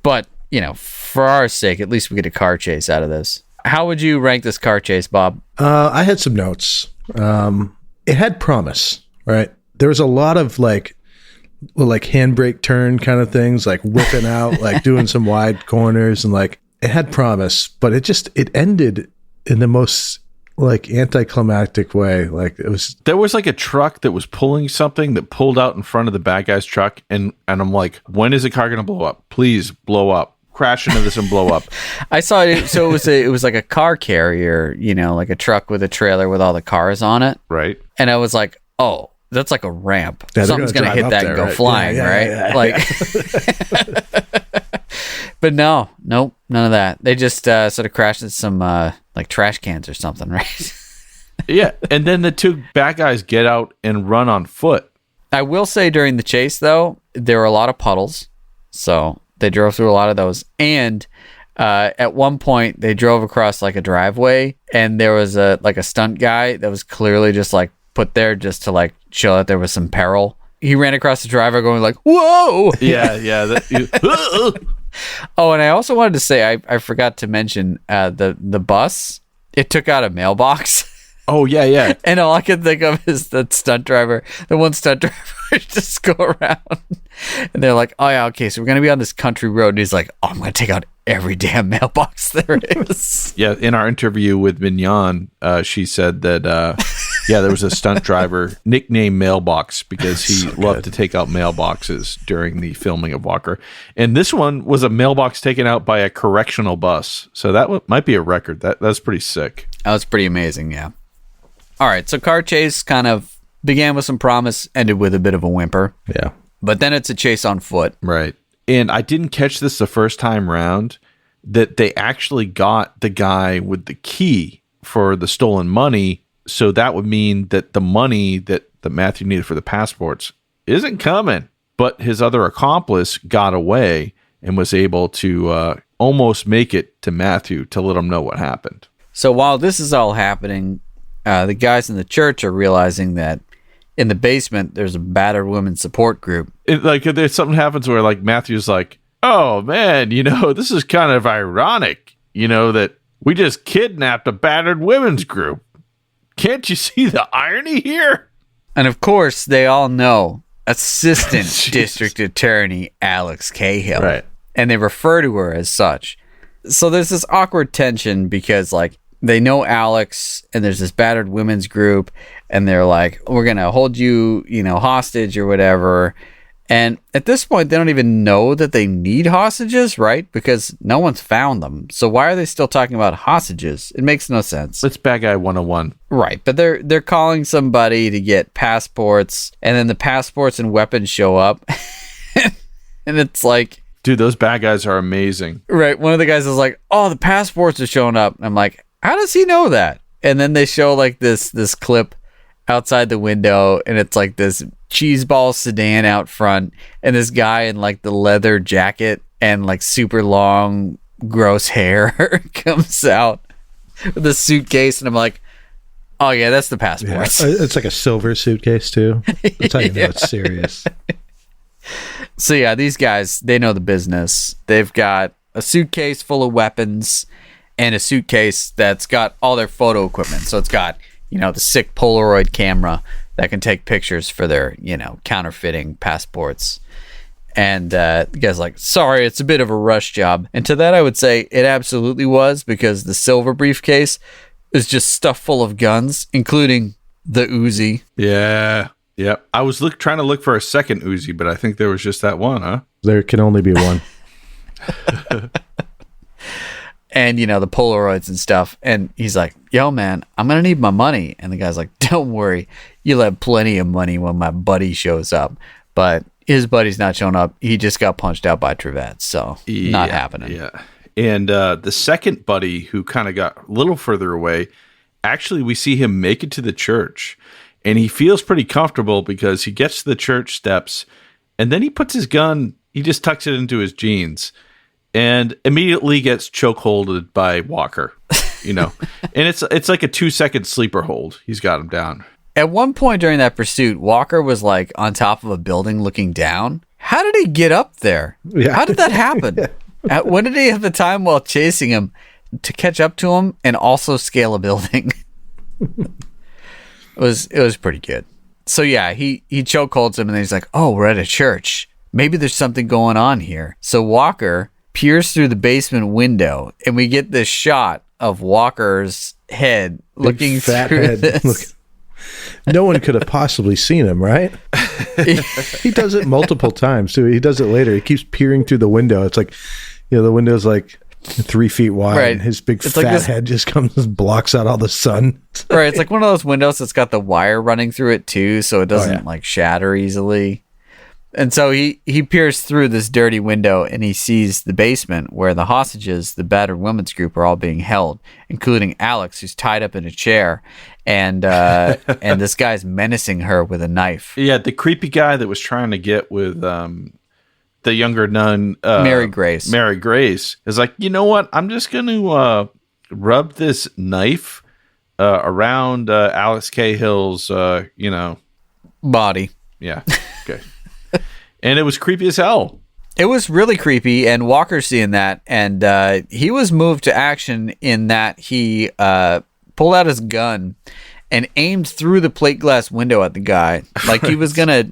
But, for our sake, at least we get a car chase out of this. How would you rank this car chase, Bob? I had some notes. It had promise, right? There was a lot of like handbrake turn kind of things, like whipping out, like doing some wide corners, and like it had promise, but it ended in the most like anticlimactic way. Like there was like a truck that was pulling something that pulled out in front of the bad guy's truck, and I'm like, when is the car gonna blow up? Please blow up, crash into this and blow up. I saw it. So it was like a car carrier, like a truck with a trailer with all the cars on it, right? And I was like, oh, that's like a ramp. Yeah, something's gonna hit that and go flying, right? Yeah. Like. But nope, none of that. They just sort of crashed into some like trash cans or something, right? Yeah, and then the two bad guys get out and run on foot. I will say during the chase, though, there were a lot of puddles, so they drove through a lot of those. And at one point, they drove across like a driveway, and there was a stunt guy that was clearly just like put there just to like show that there was some peril. He ran across the driveway going like, whoa! Yeah. Oh, and I also wanted to say, I forgot to mention the bus. It took out a mailbox. Oh, yeah. And all I can think of is the one stunt driver just go around. And they're like, oh, yeah, okay, so we're going to be on this country road. And he's like, oh, I'm going to take out every damn mailbox there is. Yeah, in our interview with Mignon, she said that, there was a stunt driver nicknamed Mailbox because he loved to take out mailboxes during the filming of Walker. And this one was a mailbox taken out by a correctional bus. So that might be a record. That's pretty sick. That was pretty amazing, yeah. All right, so car chase kind of began with some promise, ended with a bit of a whimper. Yeah. But then it's a chase on foot. Right. And I didn't catch this the first time round, that they actually got the guy with the key for the stolen money. So that would mean that the money that Matthew needed for the passports isn't coming. But his other accomplice got away and was able to almost make it to Matthew to let him know what happened. So while this is all happening, the guys in the church are realizing that in the basement, there's a battered women's support group. There's something happens where like Matthew's like, oh man, this is kind of ironic, that we just kidnapped a battered women's group. Can't you see the irony here? And of course, they all know Assistant District Attorney Alex Cahill. Right. And they refer to her as such. So there's this awkward tension because like they know Alex and there's this battered women's group and they're like, we're going to hold you, hostage or whatever. And at this point, they don't even know that they need hostages, right? Because no one's found them. So why are they still talking about hostages? It makes no sense. It's Bad Guy 101. Right, but they're calling somebody to get passports, and then the passports and weapons show up. And it's like... Dude, those bad guys are amazing. Right, one of the guys is like, oh, the passports are showing up. And I'm like, how does he know that? And then they show like this clip outside the window, and it's like this cheeseball sedan out front, and this guy in like the leather jacket and like super long gross hair comes out with a suitcase, and I'm like, oh yeah, that's the passports. Yeah. It's like a silver suitcase too. That's how you know it's serious. So yeah, these guys, they know the business. They've got a suitcase full of weapons and a suitcase that's got all their photo equipment. So it's got, the sick Polaroid camera that can take pictures for their, counterfeiting passports. And the guy's like, sorry, it's a bit of a rush job. And to that, I would say it absolutely was, because the silver briefcase is just stuffed full of guns, including The Uzi. Yeah. Yep. I was trying to look for a second Uzi, but I think there was just that one, huh? There can only be one. And, the Polaroids and stuff. And he's like, yo, man, I'm going to need my money. And the guy's like, don't worry. You'll have plenty of money when my buddy shows up. But his buddy's not showing up. He just got punched out by Trevette. So not happening. Yeah. And the second buddy who kind of got a little further away, actually, we see him make it to the church. And he feels pretty comfortable because he gets to the church steps. And then he puts his gun, he just tucks it into his jeans. And immediately gets chokeholded by Walker, And it's like a 2-second sleeper hold. He's got him down. At one point during that pursuit, Walker was like on top of a building looking down. How did he get up there? Yeah. How did that happen? When did he have the time while chasing him to catch up to him and also scale a building? It was pretty good. So yeah, he chokeholds him and then he's like, oh, we're at a church. Maybe there's something going on here. So Walker peers through the basement window, and we get this shot of Walker's head looking fat through head. this. Look, no one could have possibly seen him, right? He does it multiple times too. He does it later. He keeps peering through the window. It's like, the window's like 3 feet wide, Right. and his big It's fat like this- head just comes and blocks out all the sun. Right, it's like one of those windows that's got the wire running through it too, so it doesn't like shatter easily. And so he peers through this dirty window and he sees the basement where the hostages, the battered women's group, are all being held, including Alex, who's tied up in a chair, and and this guy's menacing her with a knife. Yeah, the creepy guy that was trying to get with the younger nun, Mary Grace. Mary Grace is like, you know what? I'm just going to rub this knife around Alex Cahill's, Body. Yeah. Okay. And it was creepy as hell. It was really creepy, and Walker's seeing that, and he was moved to action in that he pulled out his gun and aimed through the plate glass window at the guy, like he was gonna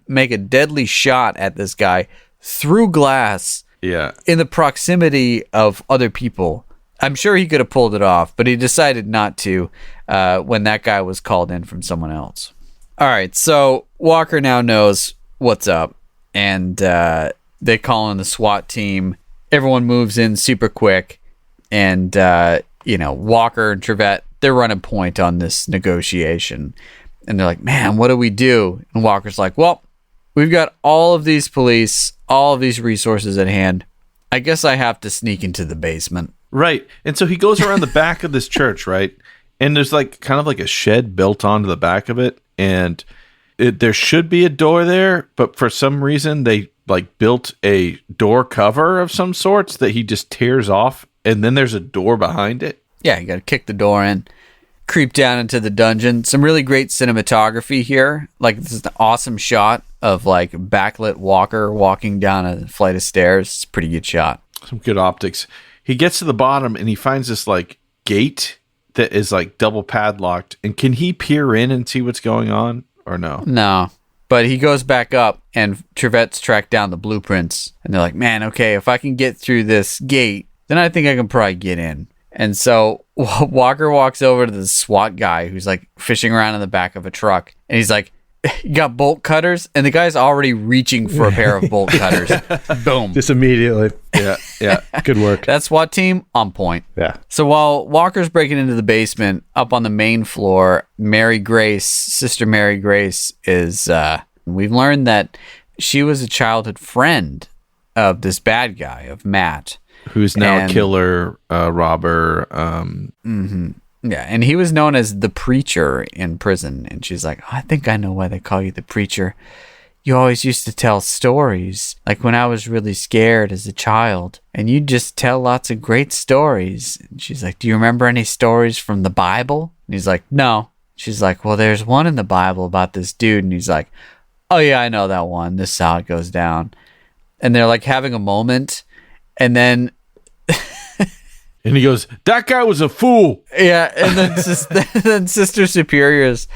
make a deadly shot at this guy through glass. Yeah. In the proximity of other people. I'm sure he could have pulled it off, but he decided not to when that guy was called in from someone else. All right, so Walker now knows what's up, and they call in the SWAT team. Everyone moves in super quick, and Walker and Trevette, they're running point on this negotiation, and they're like, "Man, what do we do?" And Walker's like, "Well, we've got all of these police, all of these resources at hand. I guess I have to sneak into the basement." Right. And so he goes around the back of this church, right? And there's like kind of like a shed built onto the back of it. And there should be a door there, but for some reason they like built a door cover of some sorts that he just tears off, and then there's a door behind it. Yeah, you got to kick the door in, creep down into the dungeon. Some really great cinematography here. Like, this is an awesome shot of like backlit Walker walking down a flight of stairs. It's a pretty good shot. Some good optics. He gets to the bottom and he finds this like gate that is like double padlocked. And can he peer in and see what's going on or no? No, but he goes back up and Trevette's tracked down the blueprints, and they're like, "Man, okay, if I can get through this gate, then I think I can probably get in." And so Walker walks over to the SWAT guy who's like fishing around in the back of a truck, and he's like, "You got bolt cutters?" And the guy's already reaching for a pair of bolt cutters. Boom. Just immediately. Yeah. Good work. That SWAT team on point. Yeah. So while Walker's breaking into the basement, up on the main floor, Sister Mary Grace is, we've learned that she was a childhood friend of this bad guy, of Matt. Who's now a killer, robber. Yeah, and he was known as the preacher in prison. And she's like, "I think I know why they call you the preacher. You always used to tell stories, like when I was really scared as a child, and you'd just tell lots of great stories." And she's like, "Do you remember any stories from the Bible?" And he's like, "No." She's like, "Well, there's one in the Bible about this dude." And he's like, "Oh yeah, I know that one. This is how it goes down." And they're like having a moment, and then And he goes, "That guy was a fool." yeah, and then then Sister Superior's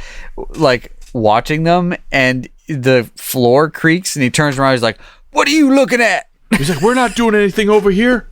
like watching them, and the floor creaks, and he turns around. He's like, "What are you looking at?" He's like, "We're not doing anything over here."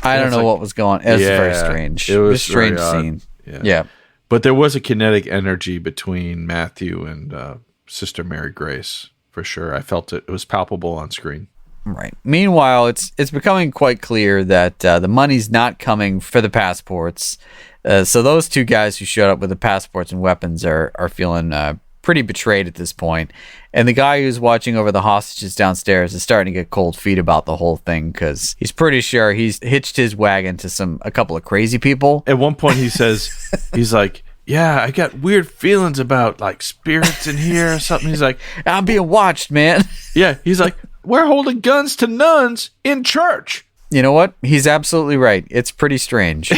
I don't know what was going on. It was very strange. It was a strange very odd. scene. Yeah. But there was a kinetic energy between Matthew and Sister Mary Grace, for sure. I felt it. It was palpable on screen. Right. Meanwhile, it's becoming quite clear that the money's not coming for the passports. So those two guys who showed up with the passports and weapons are feeling pretty betrayed at this point. And the guy who's watching over the hostages downstairs is starting to get cold feet about the whole thing because he's pretty sure he's hitched his wagon to a couple of crazy people. At one point he says, he's like, yeah, I got weird feelings about like spirits in here or something. He's like, I'm being watched, man. Yeah, he's like, we're holding guns to nuns in church. You know what? He's absolutely right. It's pretty strange.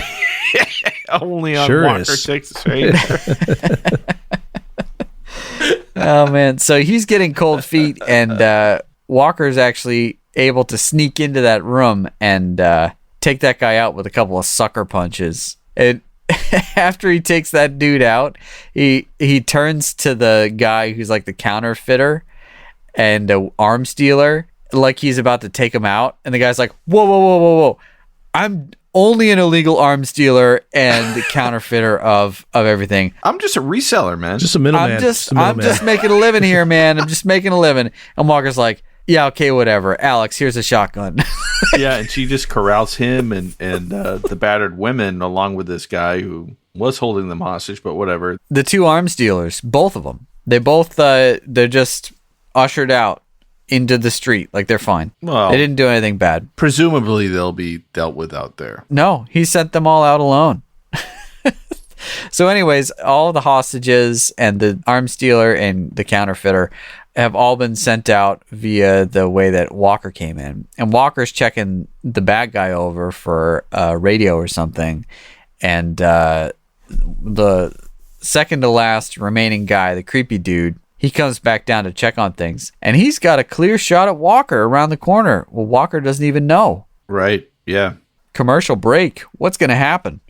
Only on Sure Walker, is. Texas Ranger. Oh, man. So he's getting cold feet, and Walker's actually able to sneak into that room and take that guy out with a couple of sucker punches. And after he takes that dude out, he turns to the guy who's like the counterfeiter and an arms dealer, like he's about to take him out. And the guy's like, whoa, whoa, whoa, whoa, whoa. I'm only an illegal arms dealer and the counterfeiter of everything. I'm just a reseller, man. Just a middleman. I'm just making a living here, man. I'm just making a living. And Walker's like, yeah, okay, whatever. Alex, here's a shotgun. Yeah, and she just corrals him and the battered women along with this guy who was holding them hostage, but whatever. The two arms dealers, both of them, they both, they're just ushered out into the street. Like, they're fine. Well, they didn't do anything bad. presumably they'll be dealt with out there. No, he sent them all out alone. So anyways, all the hostages and the arms dealer and the counterfeiter have all been sent out via the way that Walker came in. And Walker's checking the bad guy over for radio or something. And the second to last remaining guy, the creepy dude, he comes back down to check on things. And he's got a clear shot at Walker around the corner. Well, Walker doesn't even know. Right, yeah. Commercial break. What's going to happen?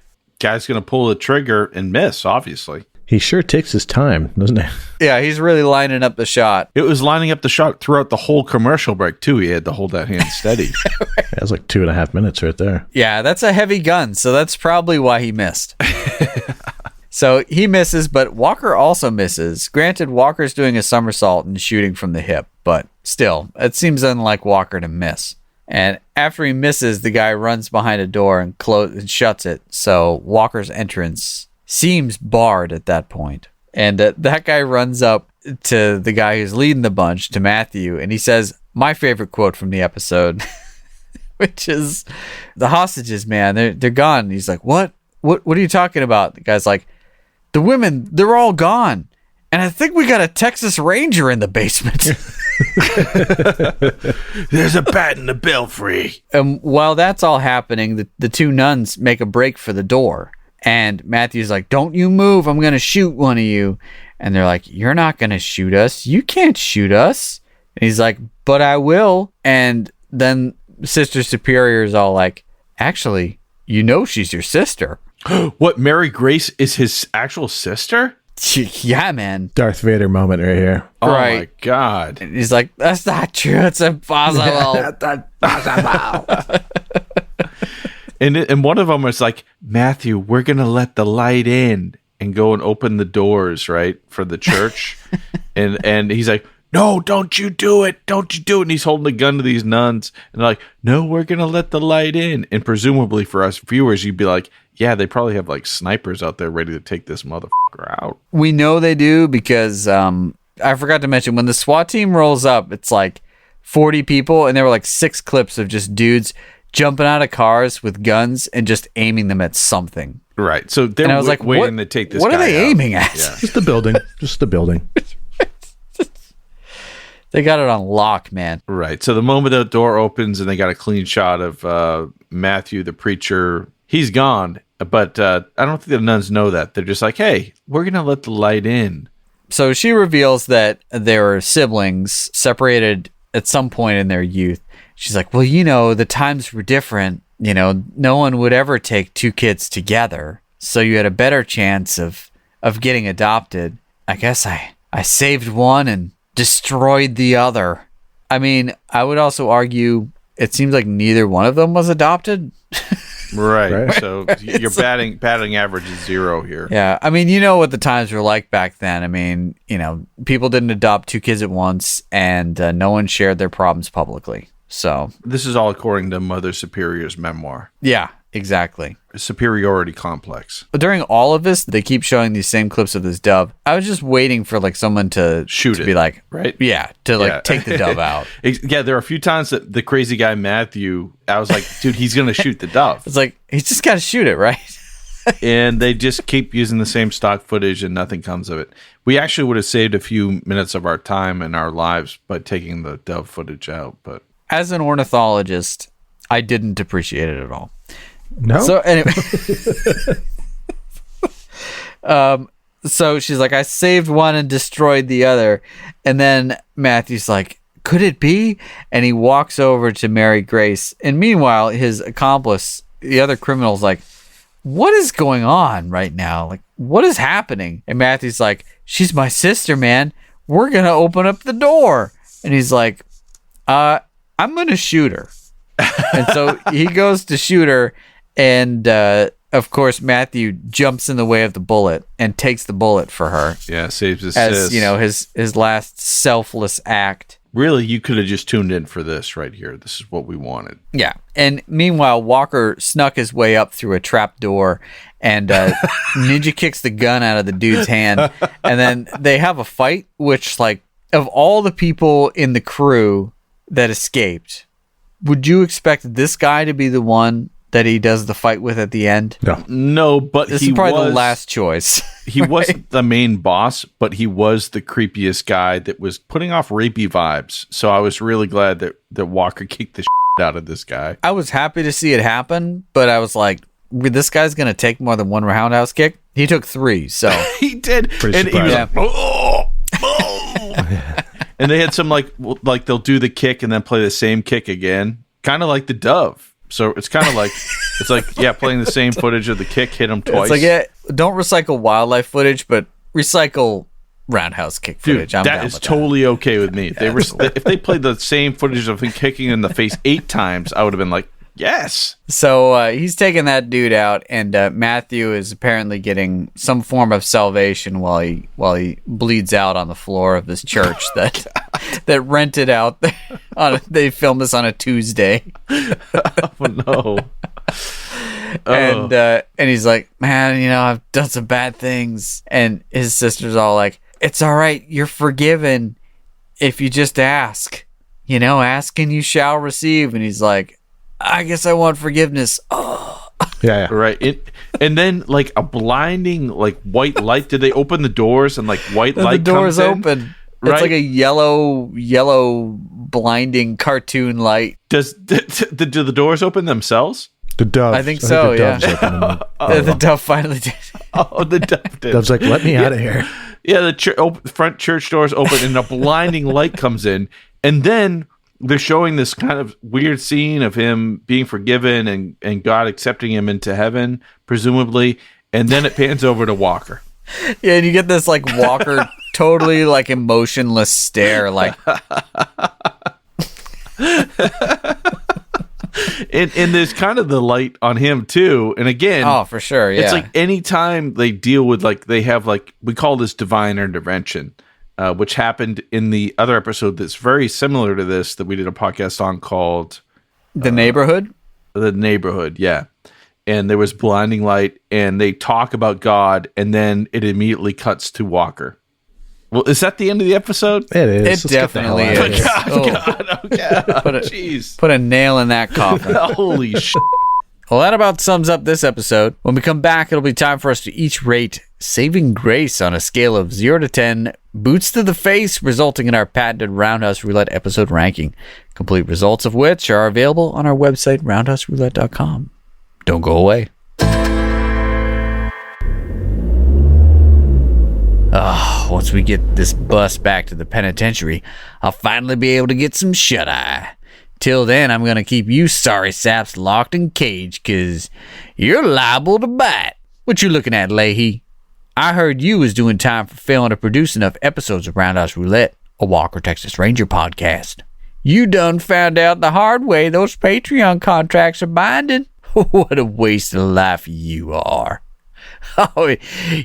Guy's going to pull the trigger and miss, obviously. He sure takes his time, doesn't he? Yeah, he's really lining up the shot. It was lining up the shot throughout the whole commercial break, too. He had to hold that hand steady. That was like 2.5 minutes right there. Yeah, that's a heavy gun, so that's probably why he missed. So he misses, but Walker also misses. Granted, Walker's doing a somersault and shooting from the hip, but still, it seems unlike Walker to miss. And after he misses, the guy runs behind a door and shuts it. So Walker's entrance seems barred at that point. And that guy runs up to the guy who's leading the bunch, to Matthew, and he says my favorite quote from the episode, which is, the hostages, man, they're gone. And he's like, what are you talking about? The guy's like, the women, they're all gone. And I think we got a Texas Ranger in the basement. There's a bat in the belfry. And while that's all happening, the two nuns make a break for the door. And Matthew's like, don't you move. I'm going to shoot one of you. And they're like, you're not going to shoot us. You can't shoot us. And he's like, but I will. And then Sister Superior is all like, actually, you know she's your sister. What, Mary Grace is his actual sister? Yeah, man. Darth Vader moment right here. Oh, Right. my God. And he's like, that's not true. It's impossible. And one of them was like, Matthew, we're going to let the light in and go and open the doors, right, for the church. and he's like, no, don't you do it. Don't you do it. And he's holding a gun to these nuns. And they're like, no, we're going to let the light in. And presumably for us viewers, you'd be like, yeah, they probably have like snipers out there ready to take this motherfucker out. We know they do because I forgot to mention, when the SWAT team rolls up, it's like 40 people. And there were like 6 clips of just dudes jumping out of cars with guns and just aiming them at something. Right. So they're And I was like, waiting to take this what guy are they out. aiming at? Yeah. Just the building. Just the building. They got it on lock, man. Right. So the moment the door opens and they got a clean shot of Matthew, the preacher, he's gone. But I don't think the nuns know that. They're just like, hey, we're going to let the light in. So she reveals that they were siblings separated at some point in their youth. She's like, well, you know, the times were different. You know, no one would ever take 2 kids together. So you had a better chance of getting adopted. I guess I saved one and destroyed the other. I mean, I would also argue it seems like neither one of them was adopted. Right. So your batting average is 0 here. Yeah. I mean, you know what the times were like back then. I mean, people didn't adopt 2 kids at once, and no one shared their problems publicly. So this is all according to Mother Superior's memoir. Yeah, exactly. Superiority complex. During all of this, they keep showing these same clips of this dove. I was just waiting for someone to shoot it, be like, right? Yeah, to take the dove out. Yeah, there are a few times that the crazy guy Matthew, I was like, dude, he's gonna shoot the dove. It's like he's just got to shoot it, right? And they just keep using the same stock footage, and nothing comes of it. We actually would have saved a few minutes of our time and our lives by taking the dove footage out, but. As an ornithologist, I didn't appreciate it at all. No. So anyway, so she's like, I saved one and destroyed the other. And then Matthew's like, could it be? And he walks over to Mary Grace. And meanwhile, his accomplice, the other criminal's like, what is going on right now? Like, what is happening? And Matthew's like, she's my sister, man. We're going to open up the door. And he's like, I'm going to shoot her. And so he goes to shoot her. And, of course, Matthew jumps in the way of the bullet and takes the bullet for her. Yeah, saves his as, sis. his last selfless act. Really, you could have just tuned in for this right here. This is what we wanted. Yeah. And meanwhile, Walker snuck his way up through a trap door and ninja kicks the gun out of the dude's hand. And then they have a fight, which, of all the people in the crew that escaped, would you expect this guy to be the one that he does the fight with at the end? No, but this is probably the last choice. He wasn't the main boss, but he was the creepiest guy that was putting off rapey vibes. So I was really glad that Walker kicked the shit out of this guy. I was happy to see it happen, but I was like, this guy's going to take more than one roundhouse kick? He took 3, so. He did. Pretty and he was surprising. like, and they had some like they'll do the kick and then play the same kick again, kind of like the dove. So it's kind of like playing the same footage of the kick, hit him twice. It's like, don't recycle wildlife footage, but recycle roundhouse kick footage. Dude, that is totally okay with me. If they played the same footage of him kicking in the face 8 times, I would have been like, yes. So he's taking that dude out, and Matthew is apparently getting some form of salvation while he bleeds out on the floor of this church that rented out. They filmed this on a Tuesday. Oh no. And he's like, man, I've done some bad things. And his sister's all like, it's all right, you're forgiven if you just ask. Ask and you shall receive. And he's like, I guess I want forgiveness. Oh. Yeah. Right. And then a blinding white light. Did they open the doors and white light? The doors comes in? open. Right? It's like a yellow blinding cartoon light. Do the doors open themselves? The dove. I think so. Yeah. The dove finally did. Oh, the dove did. Dove's like, let me out of here. Yeah, the front church doors open and a blinding light comes in, and then they're showing this kind of weird scene of him being forgiven and God accepting him into heaven, presumably, and then it pans over to Walker. Yeah, and you get this Walker totally emotionless stare, and there's kind of the light on him too. And again, oh, for sure, yeah. It's anytime they deal with they have we call this divine intervention. Which happened in the other episode that's very similar to this that we did a podcast on called The Neighborhood? The Neighborhood, yeah. And there was blinding light, and they talk about God, and then it immediately cuts to Walker. Well, is that the end of the episode? It is. It definitely is. Jeez. Put a nail in that coffin. Holy shit. Well, that about sums up this episode. When we come back, it'll be time for us to each rate Saving Grace on a scale of 0 to 10, boots to the face, resulting in our patented Roundhouse Roulette episode ranking, complete results of which are available on our website, roundhouseroulette.com. Don't go away. Once we get this bus back to the penitentiary, I'll finally be able to get some shut-eye. Till then, I'm going to keep you sorry saps locked in cage, because you're liable to bite. What you looking at, Leahy? I heard you was doing time for failing to produce enough episodes of Roundhouse Roulette, a Walker, Texas Ranger podcast. You done found out the hard way those Patreon contracts are binding. What a waste of life you are. Oh,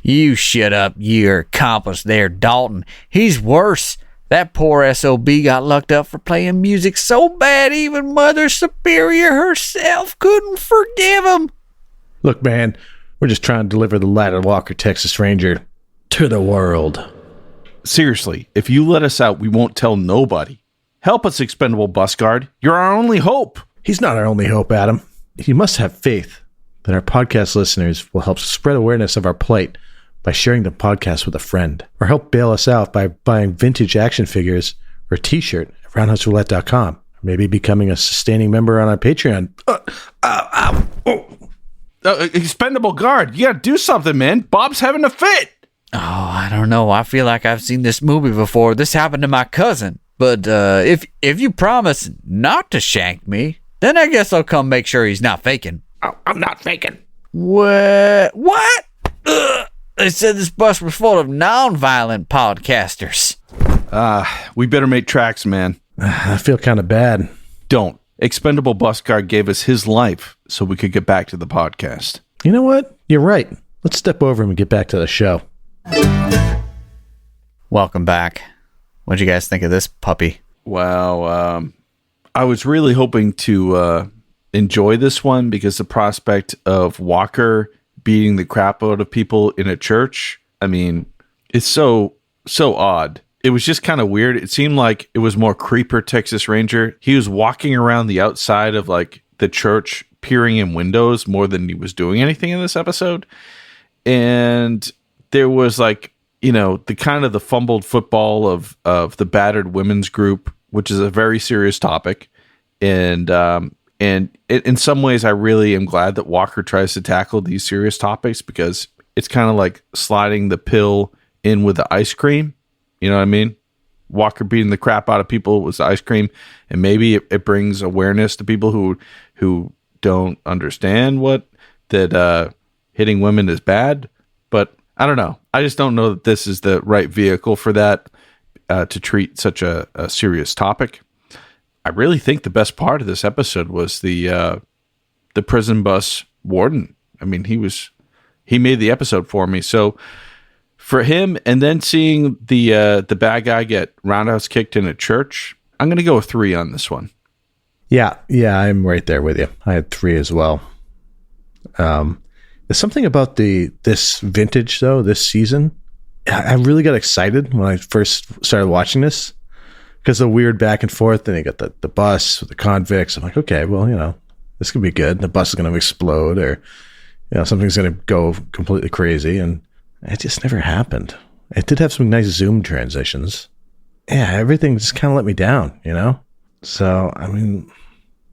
you shut up, your accomplice there, Dalton. He's worse. That poor SOB got locked up for playing music so bad even Mother Superior herself couldn't forgive him. Look, man, we're just trying to deliver the Ladder Walker Texas Ranger to the world. Seriously, if you let us out, we won't tell nobody. Help us, expendable bus guard. You're our only hope. He's not our only hope, Adam. You must have faith that our podcast listeners will help spread awareness of our plight by sharing the podcast with a friend, or help bail us out by buying vintage action figures or a t-shirt at roundhouseroulette.com, or maybe becoming a sustaining member on our Patreon. Expendable guard, you gotta do something, man. Bob's having a fit. Oh, I don't know. I feel like I've seen this movie before. This happened to my cousin. But if you promise not to shank me, then I guess I'll come make sure he's not faking. Oh, I'm not faking. What? Ugh. They said this bus was full of non-violent podcasters. We better make tracks, man. I feel kind of bad. Don't. Expendable bus guard gave us his life so we could get back to the podcast. You know what? You're right. Let's step over and get back to the show. Welcome back. What'd you guys think of this puppy? Wow. I was really hoping to enjoy this one because the prospect of Walker beating the crap out of people in a church, I mean, it's so odd. It was just kind of weird. It seemed like it was more Creeper Texas Ranger. He was walking around the outside of like the church, peering in windows more than he was doing anything in this episode. And there was like, you know, the kind of the fumbled football of the battered women's group, which is a very serious topic. And in some ways, I really am glad that Walker tries to tackle these serious topics because it's kind of like sliding the pill in with the ice cream. You know what I mean? Walker beating the crap out of people with the ice cream, and maybe it brings awareness to people who don't understand that hitting women is bad. But I don't know. I just don't know that this is the right vehicle for that to treat such a serious topic. I really think the best part of this episode was the prison bus warden. I mean, he made the episode for me. So for him, and then seeing the bad guy get roundhouse kicked in a church, I'm going to go with 3 on this one. Yeah, I'm right there with you. I had 3 as well. There's something about this vintage though, this season. I really got excited when I first started watching this because the weird back and forth. Then you got the bus with the convicts. I'm like, okay, well, you know, this could be good. The bus is going to explode, or you know, something's going to go completely crazy, and it just never happened. It did have some nice zoom transitions. Yeah, everything just kind of let me down, you know. So I mean,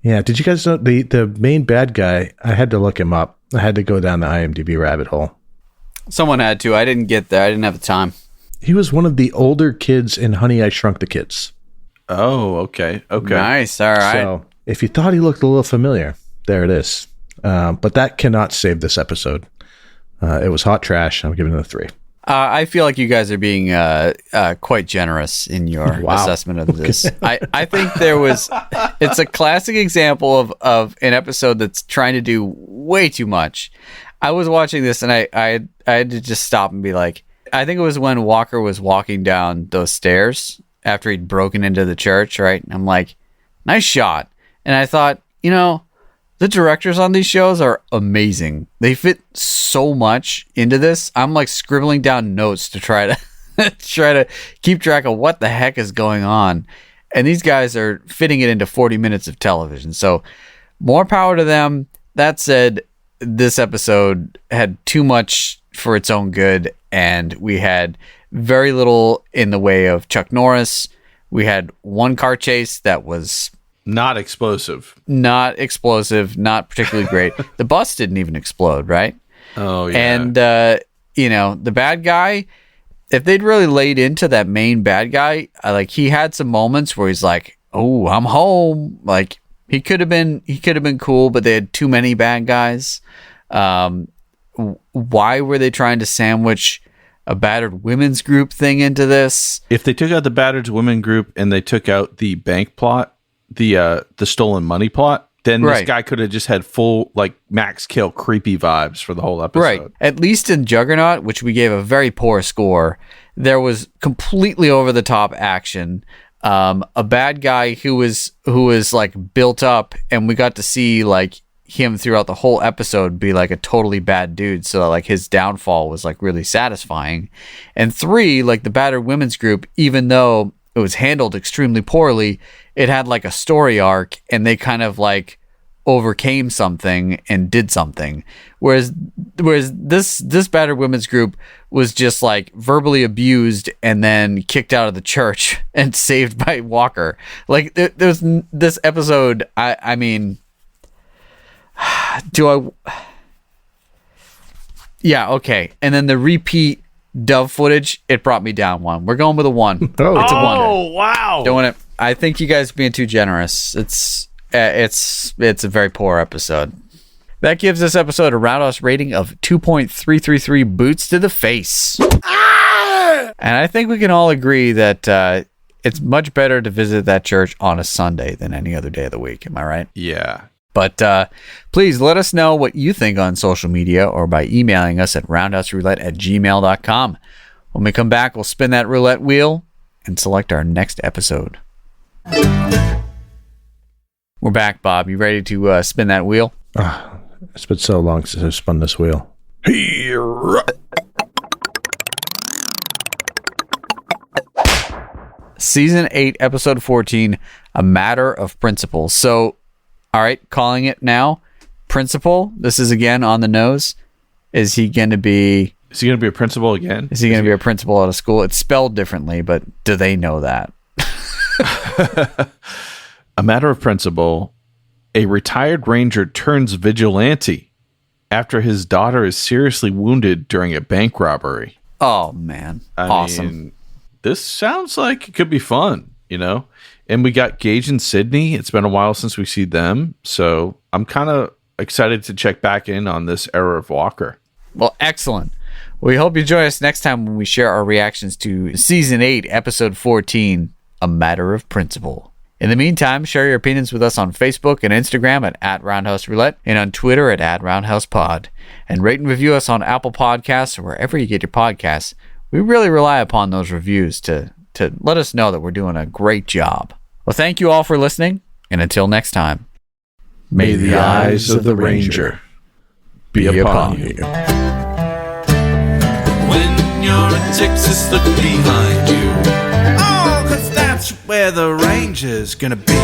yeah. Did you guys know the main bad guy? I had to look him up. I had to go down the IMDb rabbit hole. Someone had to. I didn't get there. I didn't have the time. He was one of the older kids in Honey, I Shrunk the Kids. Oh, okay. Nice. All right. So if you thought he looked a little familiar, there it is. But that cannot save this episode. It was hot trash. I'm giving it a 3. I feel like you guys are being quite generous in your assessment of this. I think it's a classic example of an episode that's trying to do way too much. I was watching this and I had to just stop and be like, I think it was when Walker was walking down those stairs after he'd broken into the church, right? And I'm like, nice shot. And I thought, you know, the directors on these shows are amazing. They fit so much into this. I'm like scribbling down notes to try to keep track of what the heck is going on. And these guys are fitting it into 40 minutes of television. So more power to them. That said, this episode had too much for its own good, and we had very little in the way of Chuck Norris. We had one car chase that was not explosive, not particularly great. The bus didn't even explode, right? Oh, yeah. And, you know, the bad guy, if they'd really laid into that main bad guy, like he had some moments where he's like, oh, I'm home. Like he could have been cool, but they had too many bad guys. Why were they trying to sandwich a battered women's group thing into this? If they took out the battered women group and they took out the bank plot, the stolen money plot, then this Right. guy could have just had full, like, Max Kill creepy vibes for the whole episode. Right. At least in Juggernaut, which we gave a very poor score, there was completely over the top action. A bad guy who was like built up, and we got to see like him throughout the whole episode be like a totally bad dude. So like his downfall was like really satisfying. And 3, like the battered women's group, even though it was handled extremely poorly, it had like a story arc, and they kind of like overcame something and did something. Whereas this battered women's group was just like verbally abused and then kicked out of the church and saved by Walker. Like there's this episode. I mean, yeah, okay. And then the repeat Dove footage, it brought me down 1. We're going with a 1. Oh, It's a 1. Oh, wow. Don't want to. I think you guys are being too generous. It's a very poor episode. That gives this episode a Roundhouse rating of 2.333 boots to the face. And I think we can all agree that it's much better to visit that church on a Sunday than any other day of the week. Am I right? Yeah. But please let us know what you think on social media or by emailing us at roundhouseroulette@gmail.com. When we come back, we'll spin that roulette wheel and select our next episode. We're back, Bob. You ready to spin that wheel? It's been so long since I've spun this wheel. Season 8, Episode 14, A Matter of Principle. So, all right, calling it now. Principal, this is again on the nose. Is he going to be a principal again? Is he going to be a principal at a school? It's spelled differently, but do they know that? A Matter of Principle. A retired ranger turns vigilante after his daughter is seriously wounded during a bank robbery. Oh, man. Awesome. I mean, this sounds like it could be fun, you know? And we got Gage and Sydney. It's been a while since we see them. So I'm kind of excited to check back in on this era of Walker. Well, excellent. We hope you join us next time when we share our reactions to Season 8, Episode 14, A Matter of Principle. In the meantime, share your opinions with us on Facebook and Instagram at Roundhouse Roulette and on Twitter at Roundhouse Pod. And rate and review us on Apple Podcasts or wherever you get your podcasts. We really rely upon those reviews to let us know that we're doing a great job. Well, thank you all for listening, and until next time, May the eyes of the ranger be upon you. When you're in Texas, look behind you. Oh, 'cause that's where the ranger's gonna be.